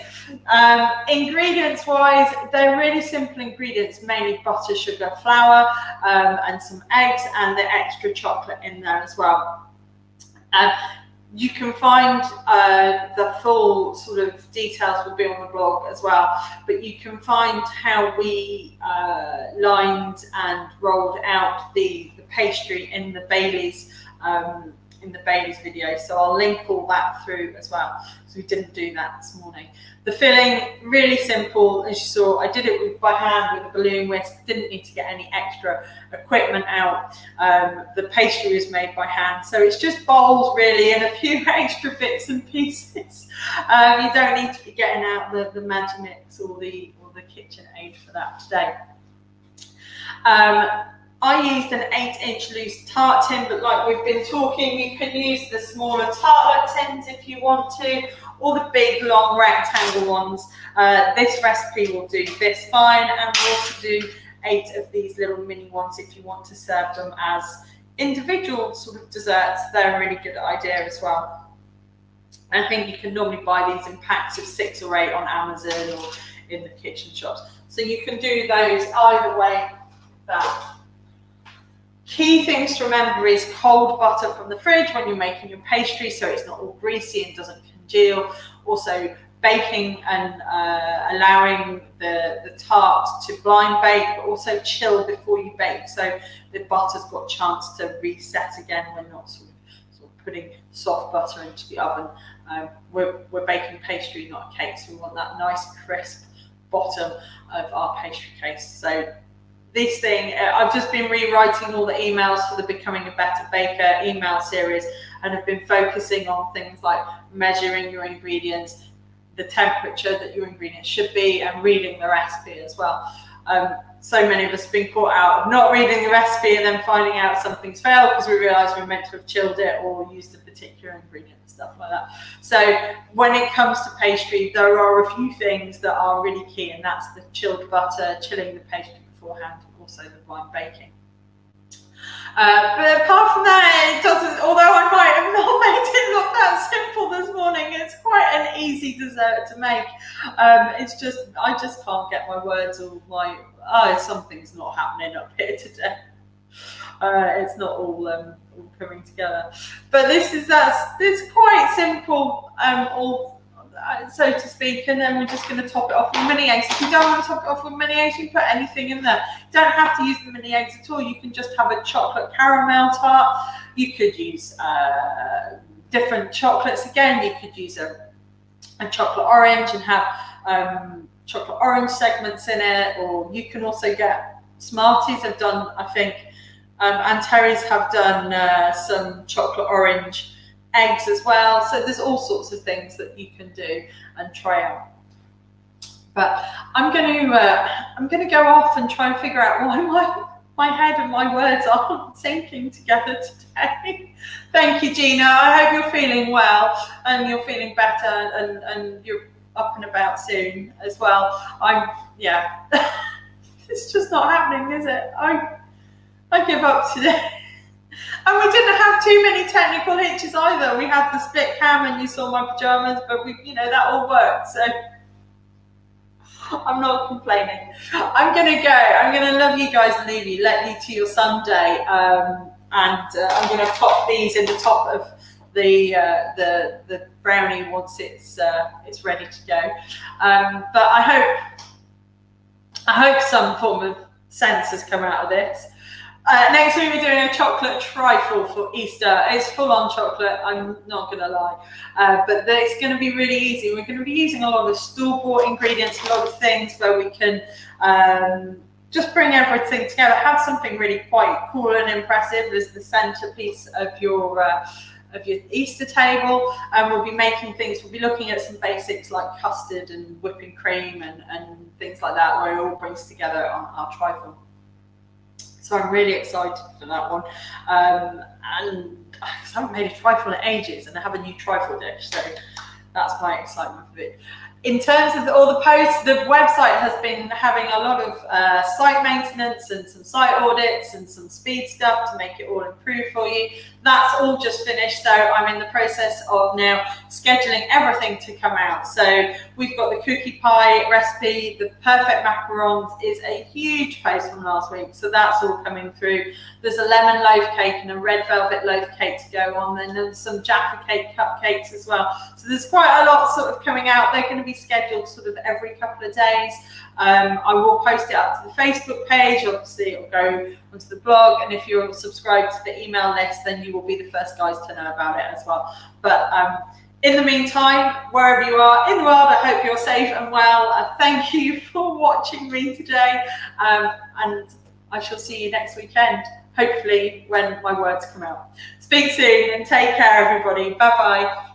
Speaker 1: Ingredients wise, they're really simple ingredients, mainly butter, sugar, flour, and some eggs, and the extra chocolate in there as well. You can find the full sort of details will be on the blog as well, but you can find how we lined and rolled out the pastry in the Bailey's video, so I'll link all that through as well. So we didn't do that this morning. The filling, really simple, as you saw. I did it by hand with a balloon whisk, didn't need to get any extra equipment out. The pastry was made by hand, so it's just bowls really and a few extra bits and pieces. You don't need to be getting out the Magimix or the KitchenAid for that today. I used an 8-inch loose tart tin, but like we've been talking, you can use the smaller tartlet tins if you want to, or the big long rectangle ones. This recipe will do this fine, and we'll also do 8 of these little mini ones if you want to serve them as individual sort of desserts. They're a really good idea as well. I think you can normally buy these in packs of 6 or 8 on Amazon or in the kitchen shops. So you can do those either way. That. Key things to remember is cold butter from the fridge when you're making your pastry, so it's not all greasy and doesn't congeal. Also baking and allowing the tart to blind bake, but also chill before you bake, so the butter's got a chance to reset again. We're not sort of putting soft butter into the oven. We're baking pastry, not a cake, so we want that nice crisp bottom of our pastry case. So this thing, I've just been rewriting all the emails for the Becoming a Better Baker email series, and have been focusing on things like measuring your ingredients, the temperature that your ingredients should be, and reading the recipe as well. so many of us have been caught out of not reading the recipe and then finding out something's failed because we realised we meant to have chilled it or used a particular ingredient and stuff like that. So when it comes to pastry, there are a few things that are really key, and that's the chilled butter, chilling the pastry beforehand, and also the blind baking. But apart from that, it doesn't, although I might have not made it look that simple this morning, it's quite an easy dessert to make. It's just, I just can't get my words or my, something's not happening up here today. It's not all coming together. But it's quite simple, so to speak, and then we're just going to top it off with mini eggs. If you don't want to top it off with mini eggs, you can put anything in there. You don't have to use the mini eggs at all. You can just have a chocolate caramel tart. You could use different chocolates. Again, you could use a chocolate orange and have chocolate orange segments in it, or you can also get Smarties have done, I think, and Terry's have done some chocolate orange eggs as well. So there's all sorts of things that you can do and try out. But I'm going to go off and try and figure out why my head and my words aren't syncing together today. Thank you, Gina. I hope you're feeling well and you're feeling better and you're up and about soon as well. It's just not happening, is it? I give up today. And we didn't have too many technical hitches either. We had the split cam and you saw my pajamas, but that all worked. So I'm not complaining. I'm going to go. I'm going to love you guys and leave you, let you to your Sunday. And I'm going to pop these in the top of the brownie once it's ready to go. But I hope some form of sense has come out of this. Next week we're doing a chocolate trifle for Easter. It's full on chocolate, I'm not going to lie. But it's going to be really easy. We're going to be using a lot of store-bought ingredients, a lot of things where we can just bring everything together, have something really quite cool and impressive as the centerpiece of your Easter table. And we'll be making things, we'll be looking at some basics like custard and whipping cream and things like that, where it all brings together on our trifle. So I'm really excited for that one. And I haven't made a trifle in ages, and I have a new trifle dish, so that's my excitement for it. In terms of all the posts, the website has been having a lot of site maintenance and some site audits and some speed stuff to make it all improve for you. That's all just finished, so I'm in the process of now scheduling everything to come out. So we've got the cookie pie recipe, the perfect macarons is a huge post from last week, so that's all coming through. There's a lemon loaf cake and a red velvet loaf cake to go on, and then some Jaffa cake cupcakes as well. So there's quite a lot sort of coming out. They're going to be scheduled sort of every couple of days. I will post it up to the Facebook page. Obviously it'll go onto the blog, and if you're subscribed to the email list, then you will be the first guys to know about it as well. But in the meantime, wherever you are in the world, I hope you're safe and well. Thank you for watching me today, and I shall see you next weekend, hopefully when my words come out. Speak soon and take care, everybody. Bye bye.